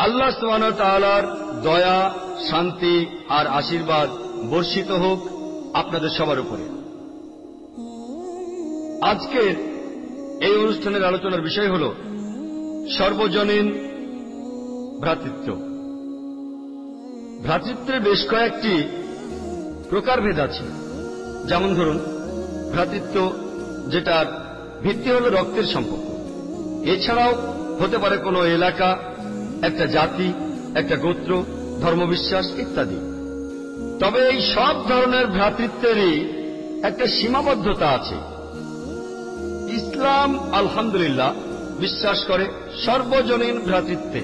আল্লাহ সুবহানাহু ওয়া তাআলার দয়া, শান্তি আর আশীর্বাদ বর্ষিত হোক আপনাদের সবার উপরে। আজকের এই অনুষ্ঠানের আলোচনার বিষয় হল সর্বজনীন ভ্রাতৃত্ব। ভ্রাতৃত্বের বেশ কয়েকটি প্রকারভেদ আছে। যেমন ধরুন, ভ্রাতৃত্ব যেটার ভিত্তি হল রক্তের সম্পর্ক। এছাড়াও হতে পারে কোনো এলাকা, একটা জাতি, একটা গোত্র, ধর্মবিশ্বাস ইত্যাদি। তবে এই সব ধরনের ভ্রাতৃত্বেরই একটা সীমাবদ্ধতা আছে। ইসলাম আলহামদুলিল্লাহ বিশ্বাস করে সর্বজনীন ভ্রাতৃত্বে।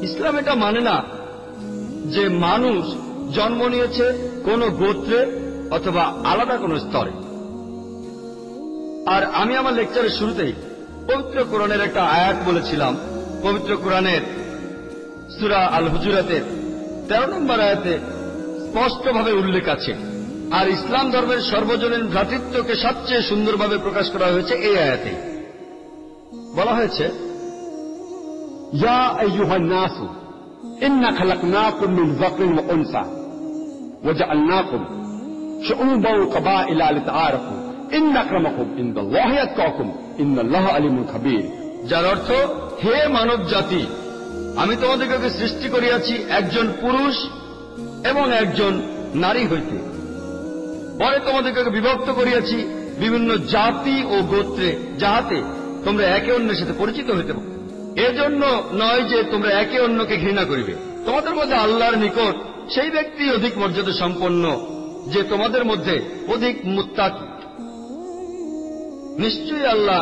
ইসলাম এটা মানে না যে মানুষ জন্ম নিয়েছে কোন গোত্রে অথবা আলাদা কোন স্তরে। আর আমি আমার লেকচারের শুরুতেই পবিত্র কোরআনের একটা আয়াত বলেছিলাম। পবিত্র কোরআনের সূরা আল হুজুরাতের 13 নম্বর আয়াতে স্পষ্টভাবে উল্লেখ আছে। আর ইসলাম ধর্মের সর্বজনীন ভ্রাতৃত্বকে সবচেয়ে সুন্দরভাবে প্রকাশ করা হয়েছে এই আয়াতে। বলা হয়েছে, ইয়া আইয়ুহান নাসু ইন্না খালাকনাকুম মিন যাকরিন ওয়া উনসা ওয়া জাআলনাকুম শুউবান ওয়া কাবাইলা লিতাআরাফু ইন্না আক্রামাকুম ইনদাল্লাহি আতকাকুম ইন্নাল্লাহা আলিমুন খাবীর। যার অর্থ, হে মানব জাতি, আমি তোমাদেরকে সৃষ্টি করিয়াছি একজন পুরুষ এবং একজন নারী হইতে। পরে তোমাদেরকে বিভক্ত করিয়াছি বিভিন্ন জাতি ও গোত্রে, যাহাতে তোমরা একে অন্যের সাথে পরিচিত হইতে পারো। এজন্য নয় যে তোমরা একে অন্যকে ঘৃণা করিবে। তোমাদের মধ্যে আল্লাহর নিকট সেই ব্যক্তি অধিক মর্যাদা সম্পন্ন যে তোমাদের মধ্যে অধিক মুত্তাকি। নিশ্চয়ই আল্লাহ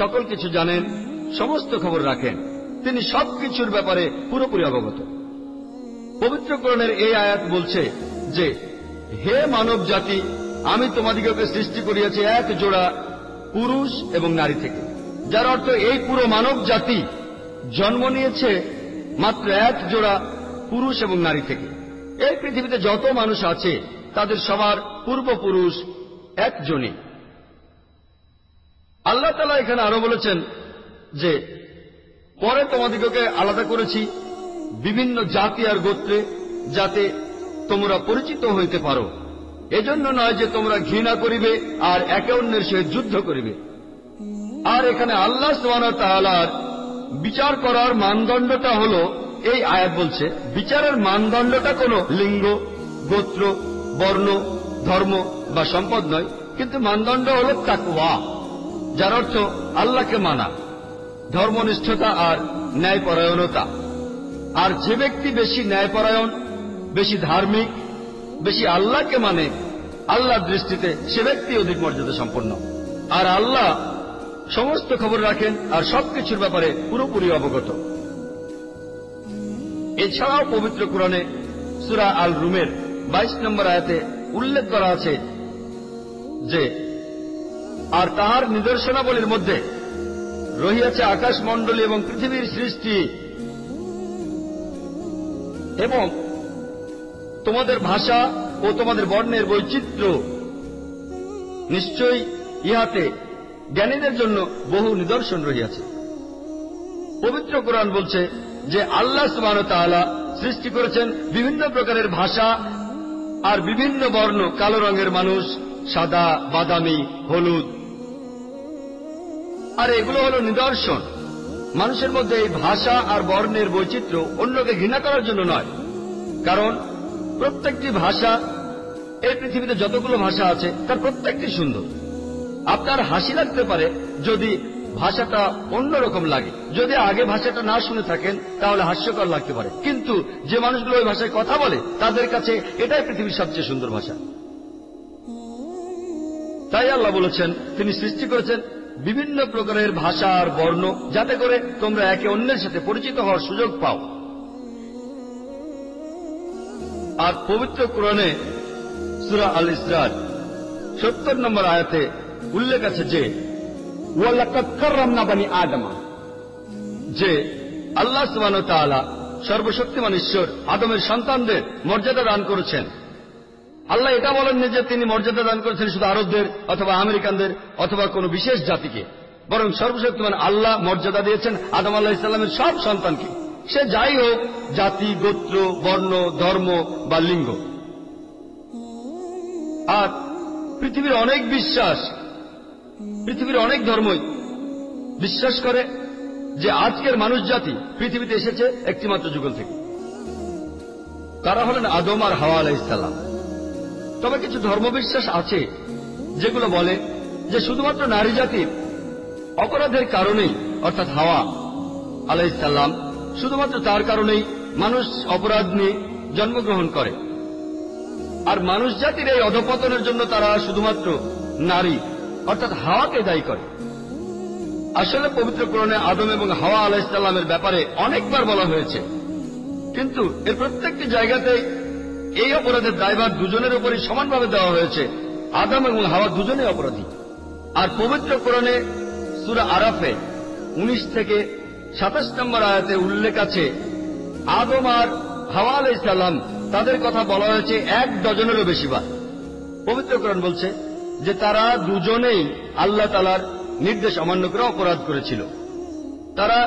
সকল কিছু জানেন, সমস্ত খবর রাখেন। তিনি সবকিছুর ব্যাপারে পুরোপুরি অবগত। পবিত্র কোরআনের এই আয়াত বলছে যে, হে মানব জাতি, আমি তোমাদিগকে সৃষ্টি করিয়াছি এক জোড়া পুরুষ এবং নারী থেকে। যার অর্থ, এই পুরো মানব জাতি জন্ম নিয়েছে মাত্র এক জোড়া পুরুষ এবং নারী থেকে। এই পৃথিবীতে যত মানুষ আছে তাদের সবার পূর্বপুরুষ একজনই। আল্লাহ তাআলা এখানে আরো বলেছেন যে, পরে তোমাদিগকে আলাদা করেছি বিভিন্ন জাতি আর গোত্রে, যাতে তোমরা পরিচিত হইতে পারো। এজন্য নয় যে তোমরা ঘৃণা করিবে আর একে অন্যের সহিত যুদ্ধ করিবে। আর এখানে আল্লাহ সুবহানাহু ওয়া তাআলার বিচার করার মানদণ্ডটা হল, এই আয়াত বলছে, বিচারের মানদণ্ডটা কোনো লিঙ্গ, গোত্র, বর্ণ, ধর্ম বা সম্পদ নয়, কিন্তু মানদণ্ড হল তাকওয়া, যার অর্থ আল্লাহকে মানা, ধর্মনিষ্ঠতা আর ন্যায়পরায়ণতা। আর যে ব্যক্তি বেশি ন্যায়পরায়ণ, বেশি ধার্মিক, বেশি আল্লাহকে মানে, আল্লাহর দৃষ্টিতে সে ব্যক্তি অধিক মর্যাদা সম্পন্ন। আর আল্লাহ সমস্ত খবর রাখেন আর সবকিছুর ব্যাপারে পুরোপুরি অবগত। এছাড়াও পবিত্র কোরআনে সূরা আল রুমের 22 নম্বর আয়াতে উল্লেখ করা আছে যে, আর তাহার নিদর্শনাবলীর মধ্যে রহিয়াছে আকাশমণ্ডলী এবং পৃথিবীর সৃষ্টি এবং তোমাদের ভাষা ও তোমাদের বর্ণের বৈচিত্র্য। নিশ্চয়ই ইহাতে জ্ঞানীদের জন্য বহু নিদর্শন রহিয়াছে। পবিত্র কোরআন বলছে যে আল্লাহ সুবহানাহু ওয়া তাআলা সৃষ্টি করেছেন বিভিন্ন প্রকারের ভাষা আর বিভিন্ন বর্ণ, কালো রঙের মানুষ, সাদা, বাদামি, হলুদ। আর এগুলো হল নিদর্শন। মানুষের মধ্যে এই ভাষা আর বর্ণের বৈচিত্র্য অন্যকে ঘৃণা করার জন্য নয়, কারণ প্রত্যেকটি ভাষা, এই পৃথিবীতে যতগুলো ভাষা আছে তার প্রত্যেকটি সুন্দর। আপনার হাসি লাগতে পারে যদি ভাষাটা অন্যরকম লাগে। যদি আগে ভাষাটা না শুনে থাকেন তাহলে হাস্যকর লাগতে পারে, কিন্তু যে মানুষগুলো ওই ভাষায় কথা বলে তাদের কাছে এটাই পৃথিবীর সবচেয়ে সুন্দর ভাষা। তাই আল্লাহ বলেছেন, তিনি সৃষ্টি করেছেন বিভিন্ন প্রকারের ভাষা আর বর্ণ, যাতে করে তোমরা একে অন্যের সাথে পরিচিত হওয়ার সুযোগ পাও। আর পবিত্র কোরআনে সূরা আল ইসরার 70 নম্বর আয়াতে উল্লেখ আছে যে, ওয়ালাকাদ কাররামনা বানি আদম, যে আল্লাহ সুবহানাহু ওয়া তাআলা সর্বশক্তিমান ঈশ্বর আদমের সন্তানদের মর্যাদা দান করেছেন। আল্লাহ এটা বলেননি যে তিনি মর্যাদা দান করেছেন শুধু আরবদের অথবা আমেরিকানদের অথবা কোনো বিশেষ জাতিকে। বরং সর্বশক্তিমান আল্লাহ মর্যাদা দিয়েছেন আদম আলাইহিস সালামের সব সন্তানকে, সে যাই হোক, জাতি, গোত্র, বর্ণ, ধর্ম বা লিঙ্গ। আর পৃথিবীর অনেক বিশ্বাস, পৃথিবীর অনেক ধর্মই বিশ্বাস করে যে আজকের মানুষ জাতি পৃথিবীতে এসেছে একটিমাত্র যুগল থেকে। তারা হলেন আদম আর হাওয়া আলাইহিস সালাম। তবে কিছু ধর্মবিশ্বাস আছে যেগুলো বলে যে শুধুমাত্র নারী জাতির অপরাধের কারণেই, অর্থাৎ হাওয়া আলাইহিস সালাম, শুধুমাত্র তার কারণেই মানুষ অপরাধ নিয়ে জন্মগ্রহণ করে। আর মানুষ জাতির এই অধঃপতনের জন্য তারা শুধুমাত্র নারী অর্থাৎ হাওয়াকে দায়ী করে। আসলে পবিত্র কোরআনে আদম এবং হাওয়া আলাইহিস সালামের ব্যাপারে অনেকবার বলা হয়েছে, কিন্তু এর প্রত্যেকটি জায়গাতেই এই অপরাধের দায়ভার দুজনের উপরই সমানভাবে দেওয়া হয়েছে। আদম এবং হাওয়া দুজনেই অপরাধী। আর পবিত্র কোরআনে সূরা আরাফে 19 থেকে 27 নম্বর আয়াতে উল্লেখ আছে আদম আর হাওয়া আলাইহিস সালাম, তাদের কথা বলা হয়েছে 1 ডজনেরও বেশি বার। পবিত্র কোরআন বলছে যে তারা দুজনেই আল্লাহ তাআলার নির্দেশ অমান্য করে অপরাধ করেছিল। তারা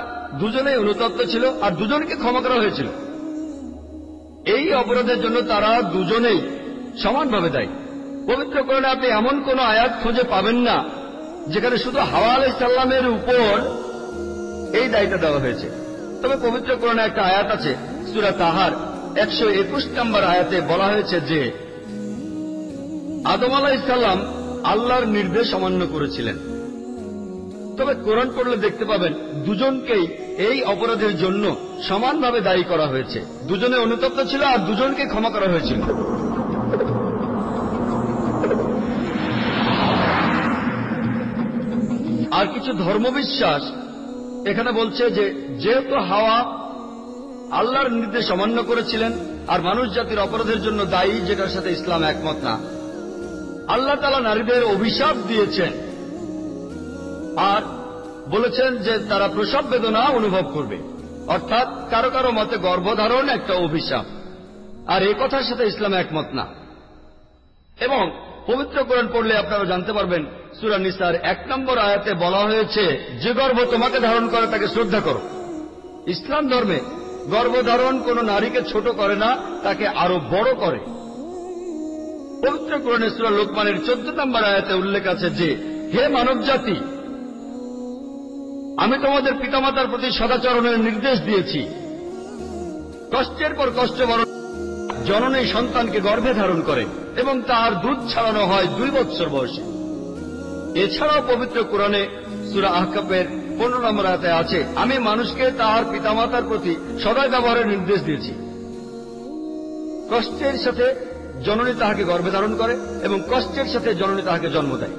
দুজনেই অনুতপ্ত ছিল আর দুজনকে ক্ষমা করা হয়েছিল। এই অপরাধের জন্য তারা দুজনেই সমানভাবে দায়ী। পবিত্র কোরআনে আপনি এমন কোন আয়াত খুঁজে পাবেন না যেখানে শুধু হাওয়া আলাইহিস সালামের উপর এই দায়িত্ব দেওয়া হয়েছে। তবে পবিত্র কোরআনে একটা আয়াত আছে, সূরা তাহার 121 নম্বর আয়াতে বলা হয়েছে যে আদম আলাইহিস সালাম আল্লাহর নির্দেশ অমান্য করেছিলেন। তবে কোরআন পড়লে দেখতে পাবেন দুজনকেই এই অপরাধের জন্য সমানভাবে দায়ী করা হয়েছে। দুজনে অনুতপ্ত ছিল আর দুজনকে ক্ষমা করা হয়েছিল। আর কিছু ধর্মবিশ্বাস এখানে বলছে যে যেহেতু হাওয়া আল্লাহর নির্দেশ অমান্য করেছিলেন আর মানুষ জাতির অপরাধের জন্য দায়ী, যেটার সাথে ইসলাম একমত না, আল্লাহ তাআলা নারীদের অভিশাপ দিয়েছেন আর বলেছেন যে তারা প্রসব বেদনা অনুভব করবে। অর্থাৎ কারো কারো মতে গর্ভধারণ একটা অভিশাপ, আর এই কথার সাথে ইসলাম একমত না। এবং পবিত্র কোরআন পড়লে আপনারা জানতে পারবেন সূরা নিসার 1 নম্বর আয়াতে বলা হয়েছে যে গর্ভ তোমাকে ধারণ করে তাকে শ্রদ্ধা করো। ইসলাম ধর্মে গর্ভধারণ কোন নারীকে ছোট করে না, তাকে আরো বড় করে। পবিত্র কোরআনে সূরা লোকমানের 14 নম্বর আয়াতে উল্লেখ আছে যে হে মানব জাতি, আমি তোমাদের পিতামাতার প্রতি সদাচরণের নির্দেশ দিয়েছি। কষ্টের পর কষ্ট বরণ জননী সন্তানকে গর্ভে ধারণ করে এবং তার দুধ ছাড়ানো হয় 2 বৎসর বয়সে। এছাড়াও পবিত্র কোরআনে সূরা আহকাফের 15 নম্বর আয়াতে আছে আমি মানুষকে তার পিতামাতার প্রতি সদয় ব্যবহারের নির্দেশ দিয়েছি। কষ্টের সাথে জননী তাহাকে গর্ভে ধারণ করে এবং কষ্টের সাথে জননী তাহাকে জন্ম দেয়।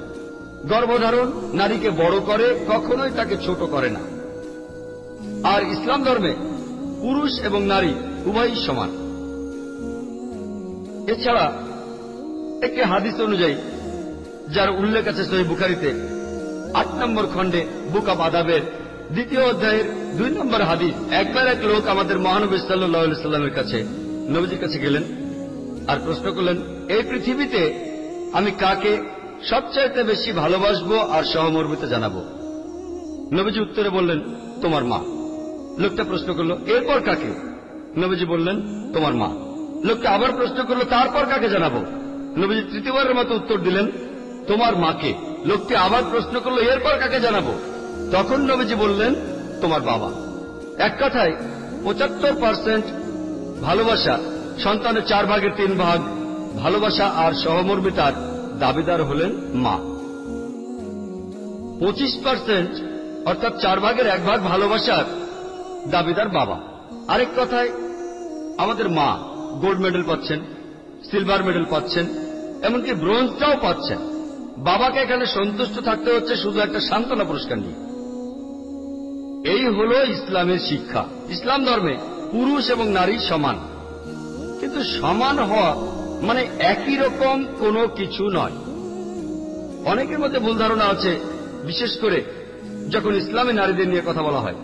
গর্ভধারণ নারীকে বড় করে, কখনোই তাকে ছোট করে না। আর ইসলাম ধর্মে পুরুষ এবং নারী উভয়ই সমান। এছাড়া একটি হাদিস অনুযায়ী, যার উল্লেখ আছে সহিহ বুখারীতে 8 নম্বর খণ্ডে বুক অব আদাবের 2য় অধ্যায়ের 2 নম্বর হাদিস, একবার এক লোক আমাদের মহানবী সাল্লাল্লাহু আলাইহি সাল্লামের কাছে, নবীজির কাছে গেলেন আর প্রশ্ন করলেন এই পৃথিবীতে আমি কাকে সবচাইতে বেশি ভালোবাসবো আর সহমর্মিতা জানাবো? নবীজি উত্তরে বললেন তোমার মা। লোকটা প্রশ্ন করল এরপর কাকে? নবীজি বললেন তোমার মা। লোকটা আবার প্রশ্ন করল তারপর কাকে জানাবো? নবীজি তৃতীয়বারের মতো উত্তর দিলেন তোমার মাকে। লোকটি আবার প্রশ্ন করল এরপর কাকে জানাবো? তখন নবীজি বললেন তোমার বাবা। এক কথায় 75% ভালোবাসা, সন্তানের 4 ভাগের 3 ভাগ ভালোবাসা আর সহমর্মিতার দাবিদার হলেন মা। 25% অর্থাৎ 4 ভাগের 1 ভাগ ভালোবাসার দাবিদার বাবা। আরেক কথায় আমাদের মা গোল্ড মেডেল পাচ্ছেন, সিলভার মেডেল পাচ্ছেন, এমনকি ব্রোঞ্জটাও পাচ্ছেন। বাবাকে এখানে সন্তুষ্ট থাকতে হচ্ছে শুধু একটা সান্ত্বনা পুরস্কার নিয়ে। এই হলো ইসলামের শিক্ষা। ইসলাম ধর্মে পুরুষ এবং নারী সমান, কিন্তু সমান হওয়া মানে একই রকম কোনো কিছু নয়। অনেকের মধ্যে ভুল ধারণা আছে, বিশেষ করে যখন ইসলামে নারীদের নিয়ে কথা বলা হয়।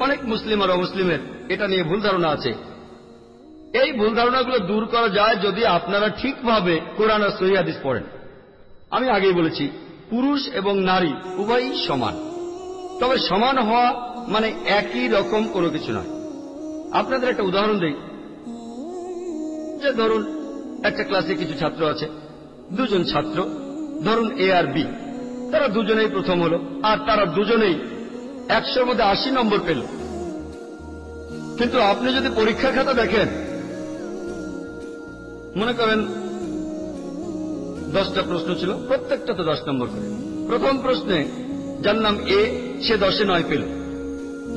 অনেক মুসলিম আর অমুসলিমের এটা নিয়ে ভুল ধারণা আছে। এই ভুল ধারণাগুলো দূর করা যায় যদি আপনারা ঠিকভাবে কোরআন আর সহিহ হাদিস পড়েন। আমি আগেই বলেছি পুরুষ এবং নারী উভয়ই সমান। তবে সমান হওয়া মানে একই রকম কোনো কিছু নয়। আপনাদের একটা উদাহরণ দেই, যে ধরুন একটা ক্লাসে কিছু ছাত্র আছে, দুজন ছাত্র, ধরুন এ আর বি, তারা দুজনেই প্রথম হলো, আর তারা দুজনেই 100-র মধ্যে 80 নম্বর পেল। কিন্তু আপনি যদি পরীক্ষার খাতা দেখেন, মনে করেন 10টা প্রশ্ন ছিল, প্রত্যেকটা তো 10 নম্বর করে। প্রথম প্রশ্নে যার নাম এ, সে 10-এ 9 পেল,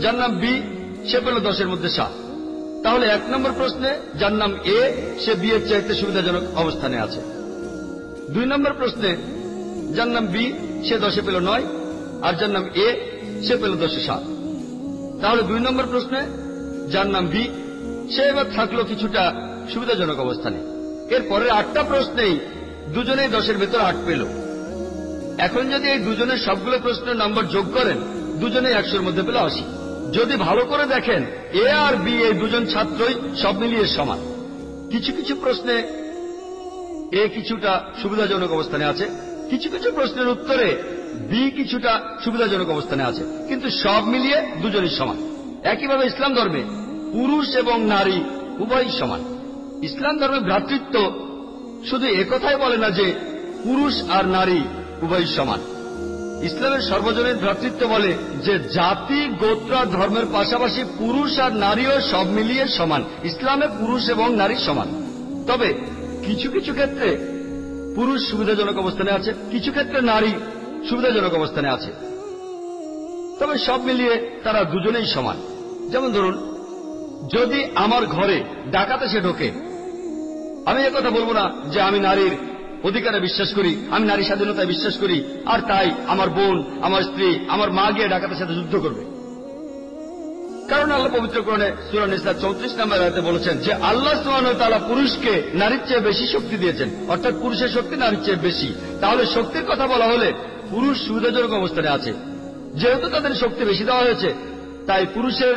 যার নাম বি, সে পেল 10-এর মধ্যে 7। তাহলে 1 নম্বর প্রশ্নে যার নাম এ, সে বি এর চাইতে সুবিধাজনক অবস্থানে আছে। 2 নম্বর প্রশ্নে যার নাম বি, সে 10-এ পেল 9, আর যার নাম এ, সে পেল 10-এ 7। তাহলে 2 নম্বর প্রশ্নে যার নাম বি, সে এবার থাকলো কিছুটা সুবিধাজনক অবস্থানে। এর পরের 8টা প্রশ্নেই দুজনেই 10-এর ভেতর 8 পেল। এখন যদি এই দুজনের সবগুলো প্রশ্নের নম্বর যোগ করেন, দুজনেই 100-র মধ্যে পেল 80। যদি ভালো করে দেখেন, এ আর বি এই দুজন ছাত্রই সব মিলিয়ে সমান। কিছু কিছু প্রশ্নে এ কিছুটা সুবিধাজনক অবস্থানে আছে, কিছু কিছু প্রশ্নের উত্তরে বি কিছুটা সুবিধাজনক অবস্থানে আছে, কিন্তু সব মিলিয়ে দুজনই সমান। একইভাবে ইসলাম ধর্মে পুরুষ এবং নারী উভয়ই সমান। ইসলাম ধর্মে ভ্রাতৃত্ব শুধু একথাই বলে না যে পুরুষ আর নারী উভয়ই সমান। ইসলামের সর্বজনীন ভ্রাতৃত্ব বলে যে জাতি, গোত্র, ধর্মের পাশাপাশি পুরুষ আর নারীও সব মিলিয়ে সমান। ইসলামে পুরুষ এবং নারী সমান। তবে কিছু কিছু ক্ষেত্রে পুরুষ সুবিধাজনক অবস্থানে আছে, কিছু ক্ষেত্রে নারী সুবিধাজনক অবস্থানে আছে, তবে সব মিলিয়ে তারা দুজনেই সমান। যেমন ধরুন, যদি আমার ঘরে ডাকাত এসে ঢোকে, আমি একথা বলবো না যে আমি নারীর অধিকারে বিশ্বাস করি, আমি নারী স্বাধীনতায় বিশ্বাস করি, আর তাই আমার বোন, আমার স্ত্রী, আমার মা গিয়ে ডাকাতের সাথে যুদ্ধ করবে। কারণ আল্লাহ পবিত্র কোরআনে সূরা নিসা 34 নম্বর আয়াতে বলেছেন যে আল্লাহ সুবহানাহু ওয়া তাআলা পুরুষকে নারীর চেয়ে বেশি শক্তি দিয়েছেন, অর্থাৎ পুরুষের শক্তি নারীর চেয়ে বেশি। তাহলে শক্তির কথা বলা হলে পুরুষ সুবিধাজনক অবস্থানে আছে। যেহেতু তাদের শক্তি বেশি দেওয়া হয়েছে, তাই পুরুষের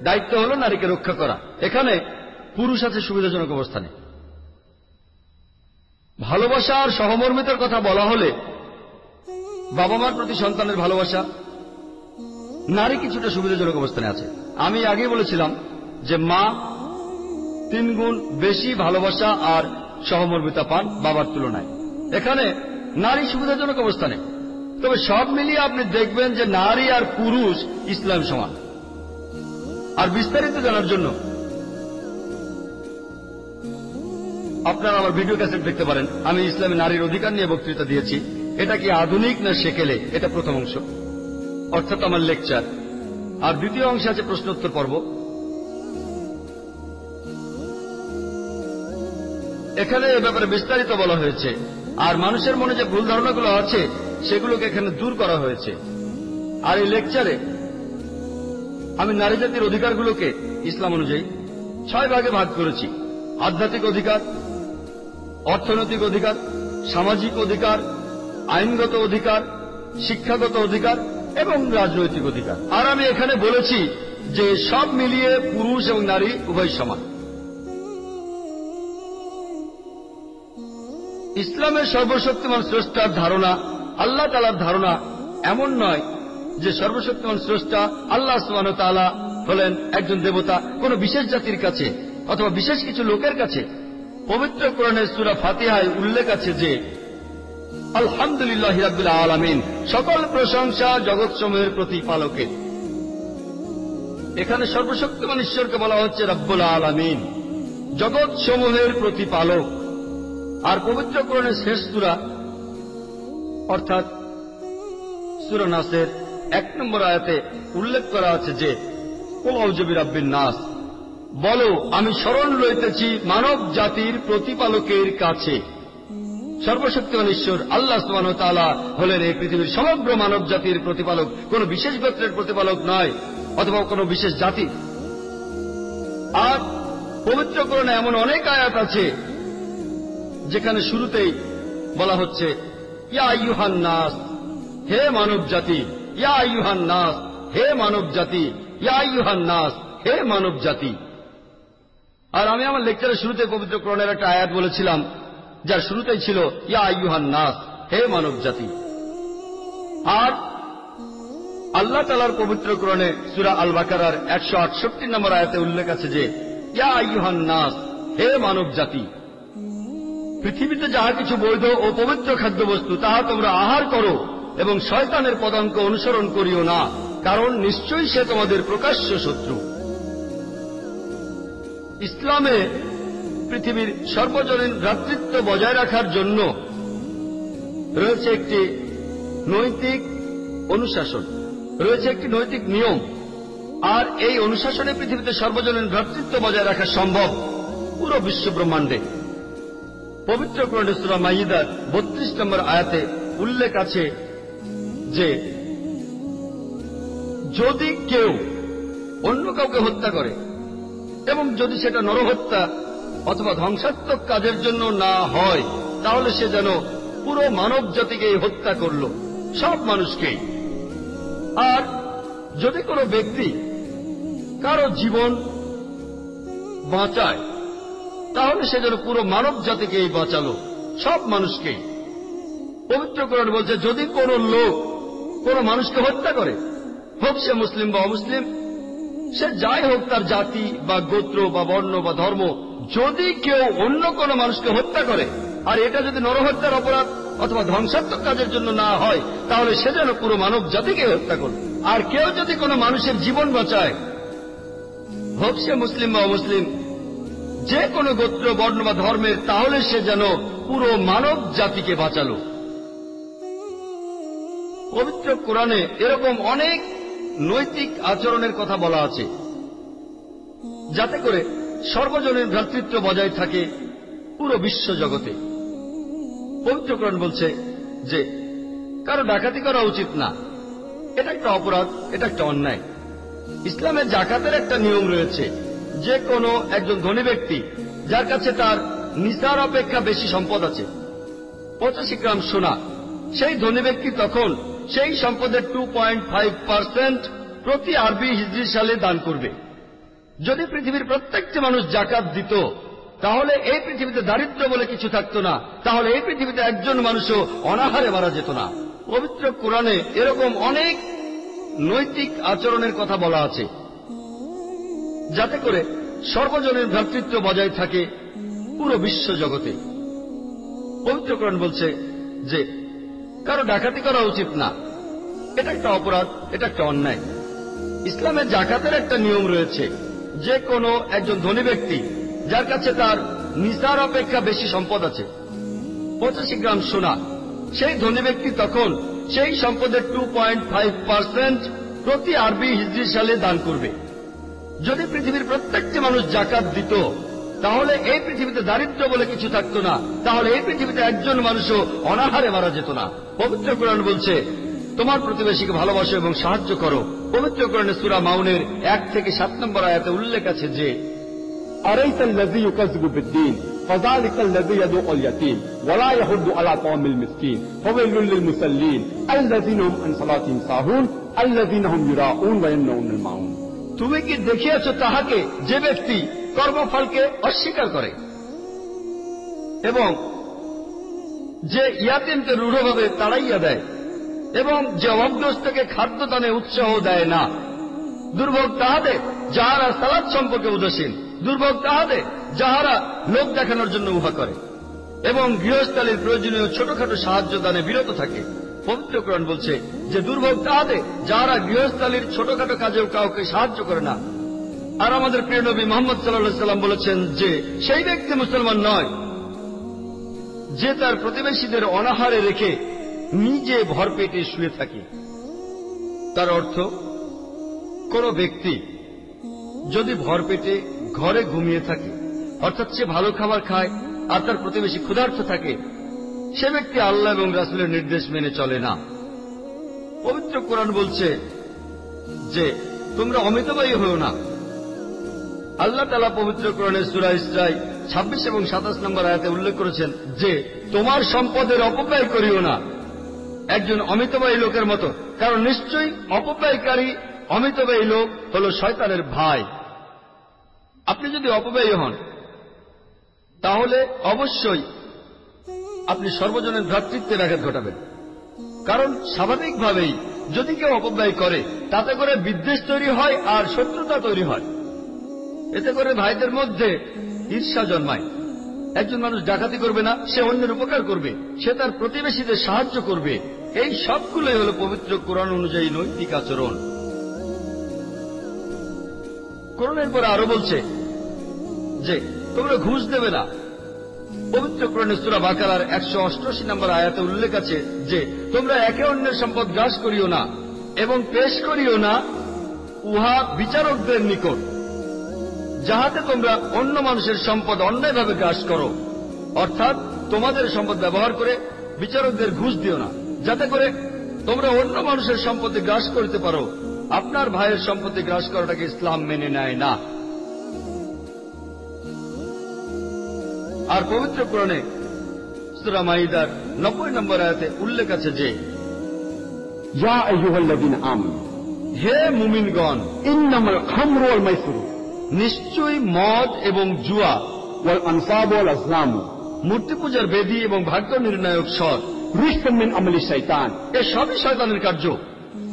দায়িত্ব হল নারীকে রক্ষা করা। এখানে পুরুষ আছে সুবিধাজনক অবস্থানে। ভালোবাসা আর সহমর্মিতার কথা বলা হলে বাবা মার প্রতি সন্তানের ভালোবাসা, নারী কিছুটা সুবিধাজনক অবস্থানে আছে। আমি আগেই বলেছিলাম যে মা 3 গুণ বেশি ভালোবাসা আর সহমর্মিতা পান বাবার তুলনায়। এখানে নারী সুবিধাজনক অবস্থানে। তবে সব মিলিয়ে আপনি দেখবেন যে নারী আর পুরুষ ইসলাম সমান। আর বিস্তারিত জানার জন্য আপনারা আমার ভিডিও ক্যাসেট দেখতে পারেন। আমি ইসলামে নারীর অধিকার নিয়ে বক্তৃতা দিয়েছি। এটা কি আধুনিক না সেকেলে, এটা প্রথম অংশ, অর্থাৎ আমার লেকচার। আর দ্বিতীয় অংশে আছে প্রশ্নোত্তর পর্ব। এখানে এ ব্যাপারে বিস্তারিত বলা হয়েছে, আর মানুষের মনে যে ভুল ধারণাগুলো আছে সেগুলোকে এখানে দূর করা হয়েছে। আর এই লেকচারে আমি নারী জাতির অধিকারগুলোকে ইসলাম অনুযায়ী 6 ভাগে ভাগ করেছি। আধ্যাত্মিক অধিকার, অর্থনৈতিক অধিকার, সামাজিক অধিকার, আইনগত অধিকার, শিক্ষাগত অধিকার এবং রাজনৈতিক অধিকার। আর আমি এখানে বলেছি যে সব মিলিয়ে পুরুষ এবং নারী উভয় সমান। ইসলামের সর্বশক্তিমান স্রষ্টার ধারণা, আল্লাহ তাআলার ধারণা এমন নয় যে সর্বশক্তিমান স্রষ্টা আল্লাহ সুবহানাহু ওয়া তাআলা হলেন একজন দেবতা কোন বিশেষ জাতির কাছে অথবা বিশেষ কিছু লোকের কাছে। পবিত্র কোরআনের সূরা ফাতিহায় উল্লেখ আছে যে আলহামদুলিল্লাহি রাব্বিল আলামিন, সকল প্রশংসা জগৎসমূহের প্রতিপালকের। এখানে সর্বশক্তিমান ঈশ্বরকে বলা হচ্ছে রব্বুল আলামিন, জগৎসমূহের প্রতিপালক। আর পবিত্র কোরআনের শেষ সূরা অর্থাৎ সূরা নাসের 1 নম্বর আয়াতে উল্লেখ করা আছে যে কুল আউযু বিরাব্বিন নাস, বলো আমি শরণ লইতেছি মানব জাতির প্রতিপালকের কাছে। সর্বশক্তিমান ঈশ্বর আল্লাহ সুবহানাহু ওয়া তাআলা হলেন এই পৃথিবীর সমগ্র মানব জাতির প্রতিপালক, কোন বিশেষ গোত্রের প্রতিপালক নয় অথবা কোন বিশেষ জাতি। আর পবিত্র কোরআনে এমন অনেক আয়াত আছে যেখানে শুরুতেই বলা হচ্ছে ইয়া আইয়ুহান নাস, হে মানব জাতি, ইয়া আইয়ুহান নাস, হে মানব জাতি, ইয়া আইয়ুহান নাস, হে মানব জাতি। আর আমি আমার লেকচারের শুরুতে পবিত্র কোরআনের একটা আয়াত বলেছিলাম যার শুরুতেই ছিল ইয়া আইয়ুহান নাস, হে মানব জাতি। আর আল্লাহ তাআলার পবিত্র কোরআনে সূরা আল বাকারার 168 নম্বর আয়াতে উল্লেখ আছে যে ইয়া আইয়ুহান নাস, হে মানব জাতি, পৃথিবীতে যাহা কিছু বৈধ ও পবিত্র খাদ্যবস্তু তাহা তোমরা আহার করো এবং শয়তানের পদাঙ্ক অনুসরণ করিও না, কারণ নিশ্চয়ই সে তোমাদের প্রকাশ্য শত্রু। ইসলামে পৃথিবীর সর্বজনীন ভ্রাতৃত্ব বজায় রাখার জন্য রয়েছে একটি নৈতিক অনুশাসন, রয়েছে একটি নৈতিক নিয়ম, আর এই অনুশাসনে পৃথিবীতে সর্বজনীন ভ্রাতৃত্ব বজায় রাখা সম্ভব পুরো বিশ্ব ব্রহ্মাণ্ডে। পবিত্র কোরআনে সূরা মাইদার 32 নম্বর আয়াতে উল্লেখ আছে যে যদি কেউ অন্য কাউকে হত্যা করে এবং যদি সেটা নরহত্যা অথবা ধ্বংসাত্মক কাজের জন্য না হয়, তাহলে সে যেন পুরো মানব জাতিকেই হত্যা করল, সব মানুষকেই। আর যদি কোনো ব্যক্তি কারো জীবন বাঁচায়, তাহলে সে যেন পুরো মানব জাতিকেই বাঁচালো, সব মানুষকেই। পবিত্র কোরআন বলছে যদি কোনো লোক কোনো মানুষকে হত্যা করে, হোক সে মুসলিম বা অমুসলিম, সে যাই হোক, তার জাতি বা গোত্র বা বর্ণ বা ধর্ম, যদি কেউ অন্য কোনো মানুষকে হত্যা করে আর এটা যদি নরহত্যার অপরাধ অথবা ধ্বংসাত্মক কাজের জন্য না হয়, তাহলে সে যেন পুরো মানব জাতিকে হত্যা করবে। আর কেউ যদি কোনো মানুষের জীবন বাঁচায়, হোক সে মুসলিম বা অমুসলিম, যে কোনো গোত্র বর্ণ বা ধর্মের, তাহলে সে যেন পুরো মানব জাতিকে বাঁচালো। পবিত্র কোরআনে এরকম অনেক নৈতিক আচরণের কথা বলা আছে, যাতে করে সর্বজনীন ভ্রাতৃত্ব বজায় থাকে পুরো বিশ্ব জগতে। পবিত্র কোরআন বলছে যে কারো ডাকাতি করা উচিত না, এটা একটা অপরাধ, এটা একটা অন্যায়। ইসলামের জাকাতের একটা নিয়ম রয়েছে, যে কোনো একজন ধনী ব্যক্তি যার কাছে তার নিসার অপেক্ষা বেশি সম্পদ আছে, 85 গ্রাম সোনা, সেই ধনী ব্যক্তি তখন সেই সম্পদের 2.5% প্রতি আরবি হিজরি সালে দান করবে। যদি পৃথিবীর প্রত্যেকটি মানুষ জাকাত দিত, তাহলে এই পৃথিবীতে দারিদ্র্য বলে কিছু থাকতো না, তাহলে এই পৃথিবীতে একজন মানুষও অনাহারে মারা যেত না। পবিত্র কোরআনে এরকম অনেক নৈতিক আচরণের কথা বলা আছে, যাতে করে সর্বজনীন ভ্রাতৃত্ব বজায় থাকে পুরো বিশ্ব জগতে। পবিত্র কোরআন বলছে যে কারো ডাকাতি করা উচিত না, এটা একটা অপরাধ, এটা একটা অন্যায়। ইসলামের জাকাতের একটা নিয়ম রয়েছে, যে কোনো একজন ধনী ব্যক্তি যার কাছে তার নিসার অপেক্ষা বেশি সম্পদ আছে, 85 গ্রাম সোনা, সেই ধনী ব্যক্তি তখন সেই সম্পদের 2.5% প্রতি আরবি হিজরি সালে দান করবে। যদি পৃথিবীর প্রত্যেকটি মানুষ জাকাত দিত, তাহলে এই পৃথিবীতে দারিদ্র্য বলে কিছু থাকতো না, তাহলে এই পৃথিবীতে একজন মানুষও অনাহারে মারা যেত না। পবিত্র কোরআন বলছে তোমার প্রতিবেশীকে ভালোবাসো এবং সাহায্য করো। পবিত্র কোরআনে সূরা মাউনের 1 থেকে 7 নম্বর আয়াতে উল্লেখ আছে যে আরাইতাল্লাযী ইউকাযযিবু বিদ্দীন ফাযালিকাল্লাযী ইয়াদু'উল ইয়াতীম ওয়া লা ইয়াহুদ্দু আলা তা'আমিল মিসকিন ফাওয়াইলুল লিল মুসাল্লিন আল্লাযীনা হুম আন সালাতিহিম সাহুন আল্লাযীনা হুম ইউরাউন ওয়া ইয়ামনাউনাল মাউন। তুমি কি দেখিয়াছ তাহাকে, যে ব্যক্তি কর্মফলকে অস্বীকার করে এবং যে ইয়াতীমকে রূঢ়ভাবে তাড়াইয়া দেয় এবং যে অভাবগ্রস্তকে খাদ্যদানে উৎসাহ দেয় না। দুর্ভোগ তাহাদের যাহারা সালাত সম্পর্কে উদাসীন, দুর্ভোগ তাহাদের যাহারা লোক দেখানোর জন্য উহা করে এবং গৃহস্থালীর প্রয়োজনীয় ছোটখাটো সাহায্য দানে বিরত থাকে। পবিত্র কোরআন বলছে যে দুর্ভোগ তাহাদের যাহারা গৃহস্থালীর ছোটখাটো কাজেও কাউকে সাহায্য করে না। আর আমাদের প্রিয় নবী মুহাম্মদ সাল্লাল্লাহু আলাইহি সাল্লাম বলেছেন যে সেই ব্যক্তি মুসলমান নয় যে তার প্রতিবেশীদের অনাহারে রেখে নিজে ভরপেটে শুয়ে থাকে। তার অর্থ, কোন ব্যক্তি যদি ভরপেটে ঘরে ঘুমিয়ে থাকে, অর্থাৎ সে ভালো খাবার খায় আর তার প্রতিবেশী ক্ষুধার্ত থাকে, সে ব্যক্তি আল্লাহ এবং রাসূলের নির্দেশ মেনে চলে না। পবিত্র কোরআন বলছে যে তোমরা অমিতব্যয়ী হও না। আল্লাহ তাআলা পবিত্র কোরআনের সূরা ইসরায় 26 এবং 27 নম্বর আয়াতে উল্লেখ করেছেন যে তোমার সম্পদের অপব্যয় করিও না একজন অমিতব্যয়ী লোকের মতো, কারণ নিশ্চয়ই অপব্যয়কারী অমিতব্যয়ী লোক হল শয়তানের ভাই। আপনি যদি অপব্যয়ী হন, তাহলে অবশ্যই আপনি সর্বজনের ভ্রাতৃত্বের আঘাত ঘটাবেন। কারণ স্বাভাবিকভাবেই যদি কেউ অপব্যয় করে তাতে করে বিদ্বেষ তৈরি হয় আর শত্রুতা তৈরি হয়। এতে করে ভাইদের মধ্যে ঈর্ষা জন্মায়। একজন মানুষ ডাকাতি করবে না, সে অন্যের উপকার করবে, সে তার প্রতিবেশীদের সাহায্য করবে। এই সবগুলোই হল পবিত্র কোরআন অনুযায়ী নৈতিক আচরণ। কোরআনের পরে আরো বলছে যে তোমরা ঘুষ দেবে না। পবিত্র কোরআনে সূরা বাকারার 188 নম্বর আয়াতে উল্লেখ আছে যে তোমরা একে অন্যের সম্পদ গ্রাস করিও না এবং পেশ করিও না উহা বিচারকদের নিকট, যাহাতে তোমরা অন্য মানুষের সম্পদ অন্যায়ভাবে গ্রাস করো। অর্থাৎ তোমাদের সম্পদ ব্যবহার করে বিচারকদের ঘুষ দিও না, যাতে করে তোমরা অন্য মানুষের সম্পত্তি গ্রাস করতে পারো। আপনার ভাইয়ের সম্পত্তি গ্রাস করাটাকে ইসলাম মেনে নেয় না। আর পবিত্র কোরআনে সূরা মাইদার 90 নম্বর আয়াতে উল্লেখ আছে যে ইয়া আইয়ুহাল্লাযীনা আমানু, হে মুমিনগণ, ইন্নামাল খামরু ওয়াল মাইসিরু, নিশ্চয়ই মদ এবং জুয়া, ওয়াল আনসাবু ওয়াল আজলামু, মূর্তি পূজার বেদী এবং ভাগ্য নির্ণায়ক স্বর, রিজসুম মিন আমালি শাইতান, এ সবই শয়তানের কার্য।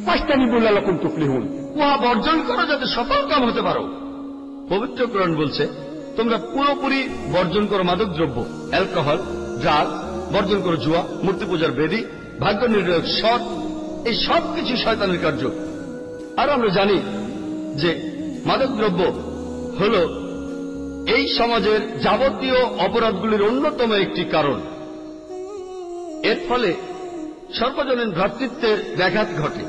ফাজতানিবু লাআল্লাকুম তুফলিহুন, উহা বর্জন করো যাতে সফল কাম হতে পারো। পবিত্র কোরআন বলছে তোমরা পুরোপুরি বর্জন করো মাদকদ্রব্য, অ্যালকোহল, ড্রাগস, বর্জন করো জুয়া, মূর্তি পূজার বেদী, ভাগ্য নির্ণায়ক স্বর, এই সব কিছু শয়তানের কার্য। আর আমরা জানি যে মাদকদ্রব্য হল এই সমাজের যাবতীয় অপরাধগুলির অন্যতম একটি কারণ। এর ফলে সর্বজনীন ভ্রাতৃত্বের ব্যাঘাত ঘটে।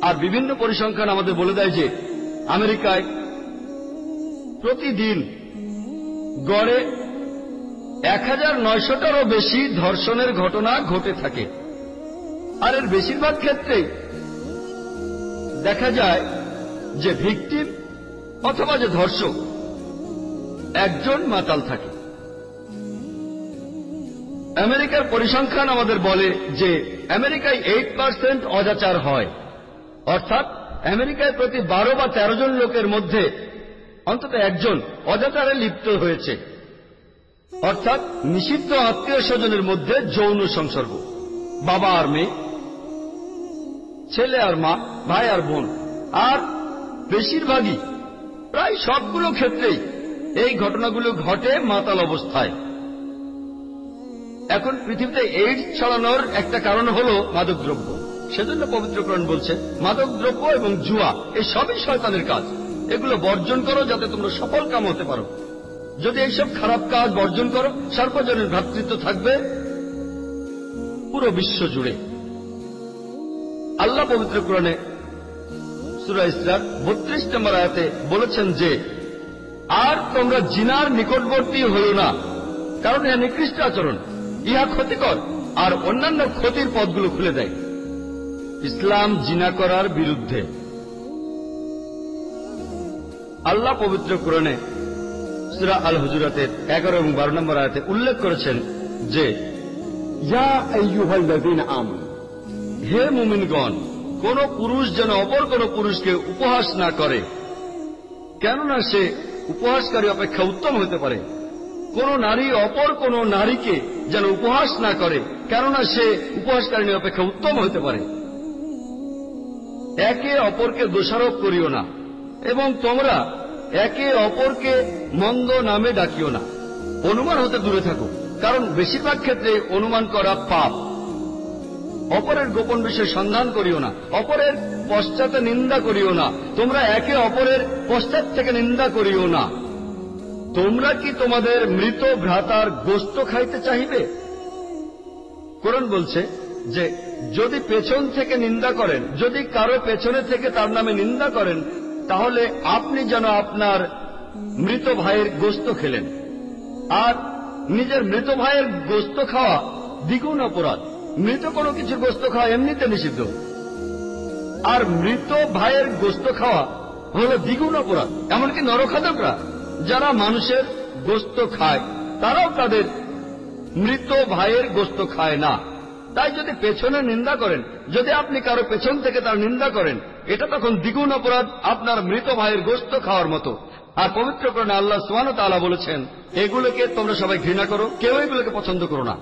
আর বিভিন্ন পরিসংখ্যান আমাদের বলে দেয় যে আমেরিকায় প্রতিদিন গড়ে 1900টারও বেশি ধর্ষণের ঘটনা ঘটে থাকে। আর এর বেশিরভাগ ক্ষেত্রেই দেখা যায় যে ভিকটিম অথবা যে ধর্ষক একজন মাতাল থাকে। আমেরিকার পরিসংখ্যান আমাদের বলে যে আমেরিকায় 8% অজাচার হয়। অর্থাৎ আমেরিকায় প্রতি 12 বা 13 জন লোকের মধ্যে অন্তত একজন অজাচারে লিপ্ত হয়েছে। অর্থাৎ নিষিদ্ধ আত্মীয় স্বজনের মধ্যে যৌন সংসর্গ, বাবা আর মেয়ে, ছেলে আর মা, ভাই আর বোন। আর বেশিরভাগই, প্রায় সবগুলো ক্ষেত্রেই এই ঘটনাগুলো ঘটে মাতাল অবস্থায়। এখন পৃথিবীতে এইডস ছড়ানোর একটা কারণ হল মাদকদ্রব্য। সেজন্য পবিত্র কোরআন বলছে মাদকদ্রব্য এবং জুয়া এই সবই শয়তানের কাজ। এগুলো বর্জন করো যাতে তোমরা সফল কাম হতে পারো। যদি এইসব খারাপ কাজ বর্জন করো, সার্বজনীন ভ্রাতৃত্ব থাকবে পুরো বিশ্ব জুড়ে। আল্লাহ পবিত্র কোরআনে সূরা ইসরার 32 নম্বর আয়াতে বলেছেন যে আর তোমরা জিনার নিকটবর্তী হইও না, কারণ ইহা নিকৃষ্ট আচরণ, ইহা ক্ষতিকর আর অন্যান্য ক্ষতির পথগুলো খুলে দেয়। ইসলাম জিনা করার বিরুদ্ধে। আল্লাহ পবিত্র কোরআনে সূরা আল হুজুরাতের 11 এবং 12 নম্বর আয়াতে উল্লেখ করেছেন যে ইয়া আইয়ুহাল্লাযীনা আমানু, হে মুমিনগণ, কোন পুরুষ যেন অপর কোন পুরুষকে উপহাস না করে, কেননা সে উপহাসকারী অপেক্ষা উত্তম হতে পারে। কোন নারী অপর কোন নারীকে যেন উপহাস না করে, কেননা সে উপহাসকারিণী অপেক্ষা উত্তম হতে পারে। একে অপরকে দোষারোপ করিও না এবং তোমরা একে অপরকে মন্দ নামে ডাকিও না। অনুমান হতে দূরে থাকো, কারণ বেশিরভাগ ক্ষেত্রে অনুমান করা পাপ। অপরের গোপন বিষয় সন্ধান করিও না, অপরের পশ্চাতে নিন্দা করিও না, তোমরা একে অপরের পশ্চাৎ থেকে নিন্দা করিও না। তোমরা কি তোমাদের মৃত ভ্রাতার গোশত খাইতে চাহিবে? কোরআন বলছে যে যদি পেছন থেকে নিন্দা করেন, যদি কারো পেছনে থেকে তার নামে নিন্দা করেন, তাহলে আপনি যেন আপনার মৃত ভাইয়ের গোশত খেলেন। আর নিজের মৃত ভাইয়ের গোশত খাওয়া দ্বিগুণ অপরাধ। মৃত কোনো কিছুর গোশত খাওয়া এমনিতে নিষিদ্ধ, আর মৃত ভাইয়ের গোশত খাওয়া হল দ্বিগুণ অপরাধ। এমনকি নরখাদকরা যারা মানুষের গোশত খায়, তারাও তাদের মৃত ভাইয়ের গোশত খায় না। তাই যদি পেছনে নিন্দা করেন, যদি আপনি কারো পেছন থেকে তার নিন্দা করেন, এটা তখন দ্বিগুণ অপরাধ, আপনার মৃত ভাইয়ের গোশত খাওয়ার মতো। আর পবিত্র কোরআনে আল্লাহ সুবহানাহু ওয়া তাআলা বলেছেন এগুলোকে তোমরা সবাই ঘৃণা করো, কেউ এগুলোকে পছন্দ করো না।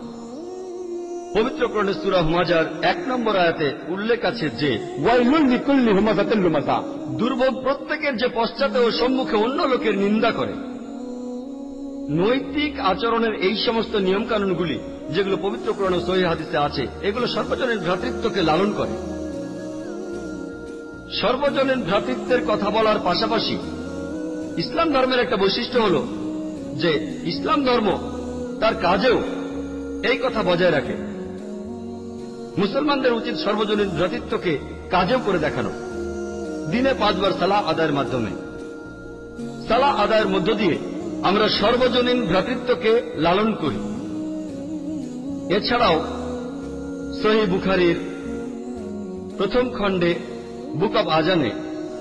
পবিত্র কোরআনে সূরা হুমাজার 1 নম্বর আয়াতে উল্লেখ আছে যে ওয়াইলুল লিকুল্লি হুমাযাতিল লুমাযা, দুর্ভোগ প্রত্যেকের যে পশ্চাতে ও সম্মুখে অন্য লোকের নিন্দা করে। নৈতিক আচরণের এই সমস্ত নিয়মকানুনগুলি যেগুলো পবিত্র কোরআন ও সহিহ হাদিসে আছে, এগুলো সর্বজনীন ভ্রাতৃত্বকে লালন করে। সর্বজনীন ভ্রাতৃত্বের কথা বলার পাশাপাশি ইসলাম ধর্মের একটা বৈশিষ্ট্য হল যে ইসলাম ধর্ম তার কাজেও এই কথা বজায় রাখে। মুসলমানদের উচিত সর্বজনীন ভ্রাতৃত্বকে কাজেও করে দেখানো। দিনে 5 বার সালাহ আদায়ের মাধ্যমে, সালাহ আদায়ের মধ্য দিয়ে আমরা সর্বজনীন ভ্রাতৃত্বকে লালন করি। এছাড়াও সহিহ বুখারীর প্রথম খণ্ডে বুক অব আজানে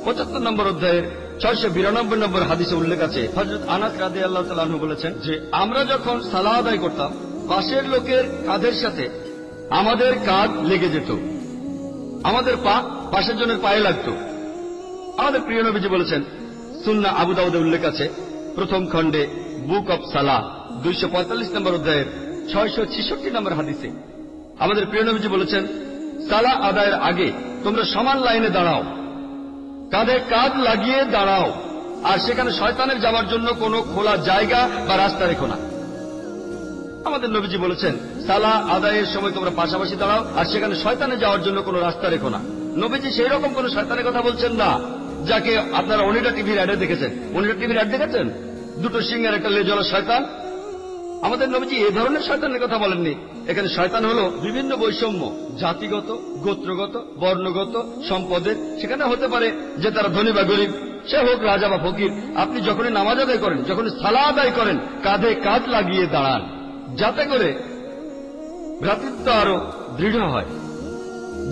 75 নম্বর অধ্যায়ের 692 নম্বর হাদিসে উল্লেখ আছে, হযরত আনাস রাদিয়াল্লাহু তাআলা আনহু বলেছেন যে আমরা যখন সালাহ আদায় করতাম, পাশের লোকের কাঁধের সাথে আমাদের কাঁধ লেগে যেত, আমাদের পা পাশের জনের পায়ে লাগত। আমাদের প্রিয় নবীজি বলেছেন, সুন্নাহ আবু দাউদে উল্লেখ আছে প্রথম খণ্ডে বুক অব সালাহ 245 নম্বর অধ্যায়ের 666 নম্বর হাদিসে, আমাদের প্রিয় নবীজি বলেছেন, সালাহ আদায়ের আগে তোমরা সমান লাইনে দাঁড়াও, কাঁধে কাঁধ লাগিয়ে দাঁড়াও, আর সেখানে শয়তানের যাওয়ার জন্য কোনো খোলা জায়গা বা রাস্তা রেখো না। আমাদের নবীজি বলেছেন, সালাহ আদায়ের সময় তোমরা পাশাপাশি দাঁড়াও, আর সেখানে শয়তানে যাওয়ার জন্য কোনো রাস্তা রেখো না। নবীজি সেই রকম কোন শয়তানের কথা বলছেন না যাকে আপনারা অনিডা টিভির অ্যাডে দেখেছেন। অনিডা টিভির অ্যাড দেখেছেন, দুটো সিংহের একটা লেজওয়ালা শয়তান। আমাদের নবীজি এ ধরনের শয়তানের কথা বলেননি। এখানে শয়তান হলো বিভিন্ন বৈষম্য, জাতিগত, গোত্রগত, বর্ণগত, সম্পদের। সেখানে হতে পারে যে তারা ধনী বা গরিব, সে হোক রাজা বা ফকির। আপনি যখনই নামাজ আদায় করেন, যখনই সালাহ আদায় করেন, কাঁধে কাঁধ লাগিয়ে দাঁড়ান, যাতে করে ভ্রাতৃত্ব আরো দৃঢ় হয়।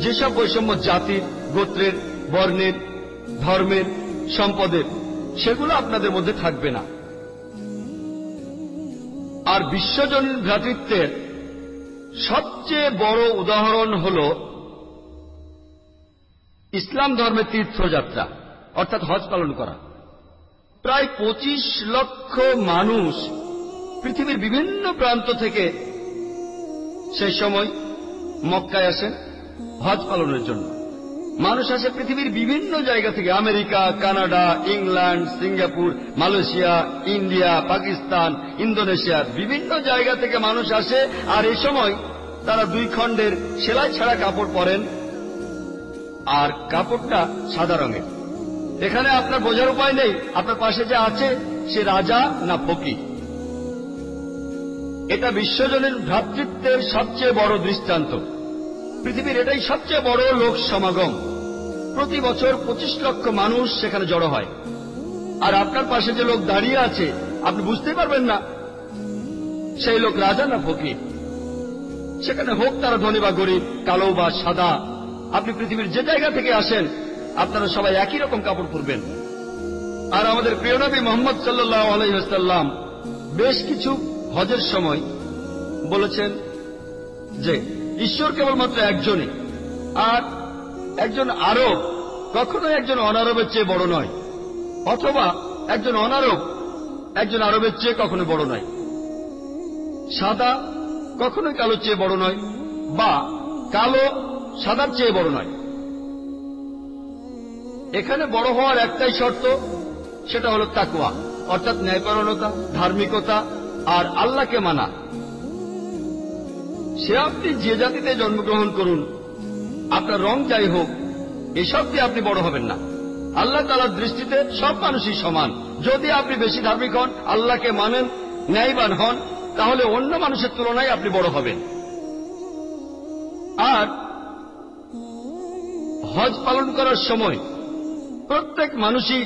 যেসব বৈষম্য জাতির, গোত্রের, বর্ণের, ধর্মের, সম্পদের, সেগুলো আপনাদের মধ্যে থাকবে না। আর বিশ্বজনীন ভ্রাতৃত্বের সবচেয়ে বড় উদাহরণ হল ইসলাম ধর্মের তীর্থযাত্রা, অর্থাৎ হজ পালন করা। প্রায় 25 লক্ষ মানুষ পৃথিবীর বিভিন্ন প্রান্ত থেকে সেই সময় মক্কায় আসেন হজ পালনের জন্য। মানুষ আসে পৃথিবীর বিভিন্ন জায়গা থেকে, America, Canada, England, Singapore, Malaysia, India, Pakistan, ইন্দোনেশিয়ার বিভিন্ন জায়গা থেকে মানুষ আসে। আর এই সময় তারা 2 খণ্ডের সেলাই ছাড়া কাপড় পরেন, আর কাপড়টা সাদা রঙের। এখানে আপনার বোঝার উপায় নেই আপনার পাশে যে আছে সে রাজা না ফকির। এটা বিশ্বজনীন ভ্রাতৃত্বের সবচেয়ে বড় দৃষ্টান্ত। পৃথিবীর এটাই সবচেয়ে বড় লোক সমাগম। প্রতি বছর 25 লক্ষ মানুষ সেখানে জড়ো হয়। আর আপনার পাশে যে লোক দাঁড়িয়ে আছে, আপনি বুঝতেই পারবেন না সেই লোক রাজা না ফকির। সেখানে হোক তারা ধনী বা গরিব, কালো বা সাদা, আপনি পৃথিবীর যে জায়গা থেকে আসেন আপনারা সবাই একই রকম কাপড় পরবেন। আর আমাদের প্রিয় নবী মুহাম্মদ সাল্লাল্লাহু আলাইহি ওয়াসাল্লাম বেশ কিছু হজের সময় বলেছেন যে ঈশ্বর কেবলমাত্র একজনই, আর একজন আরব কখনোই একজন অনারবের চেয়ে বড় নয়, অথবা একজন অনারব একজন আরবের চেয়ে কখনো বড় নয়। সাদা কখনোই কালোর চেয়ে বড় নয়, বা কালো সাদার চেয়ে বড় নয়। এখানে বড় হওয়ার একটাই শর্ত, সেটা হল তাকওয়া, অর্থাৎ ন্যায়পরায়ণতা, ধার্মিকতা আর আল্লাহকে মানা। সে আপনি যে জাতিতে জন্মগ্রহণ করুন, আপনার রং যাই হোক, এসব দিয়ে আপনি বড় হবেন না। আল্লাহ তাআলার দৃষ্টিতে সব মানুষই সমান। যদি আপনি বেশি ধার্মিক হন, আল্লাহকে মানেন, ন্যায়বান হন, তাহলে অন্য মানুষের তুলনায় আপনি বড় হবেন। আর হজ পালন করার সময় প্রত্যেক মানুষই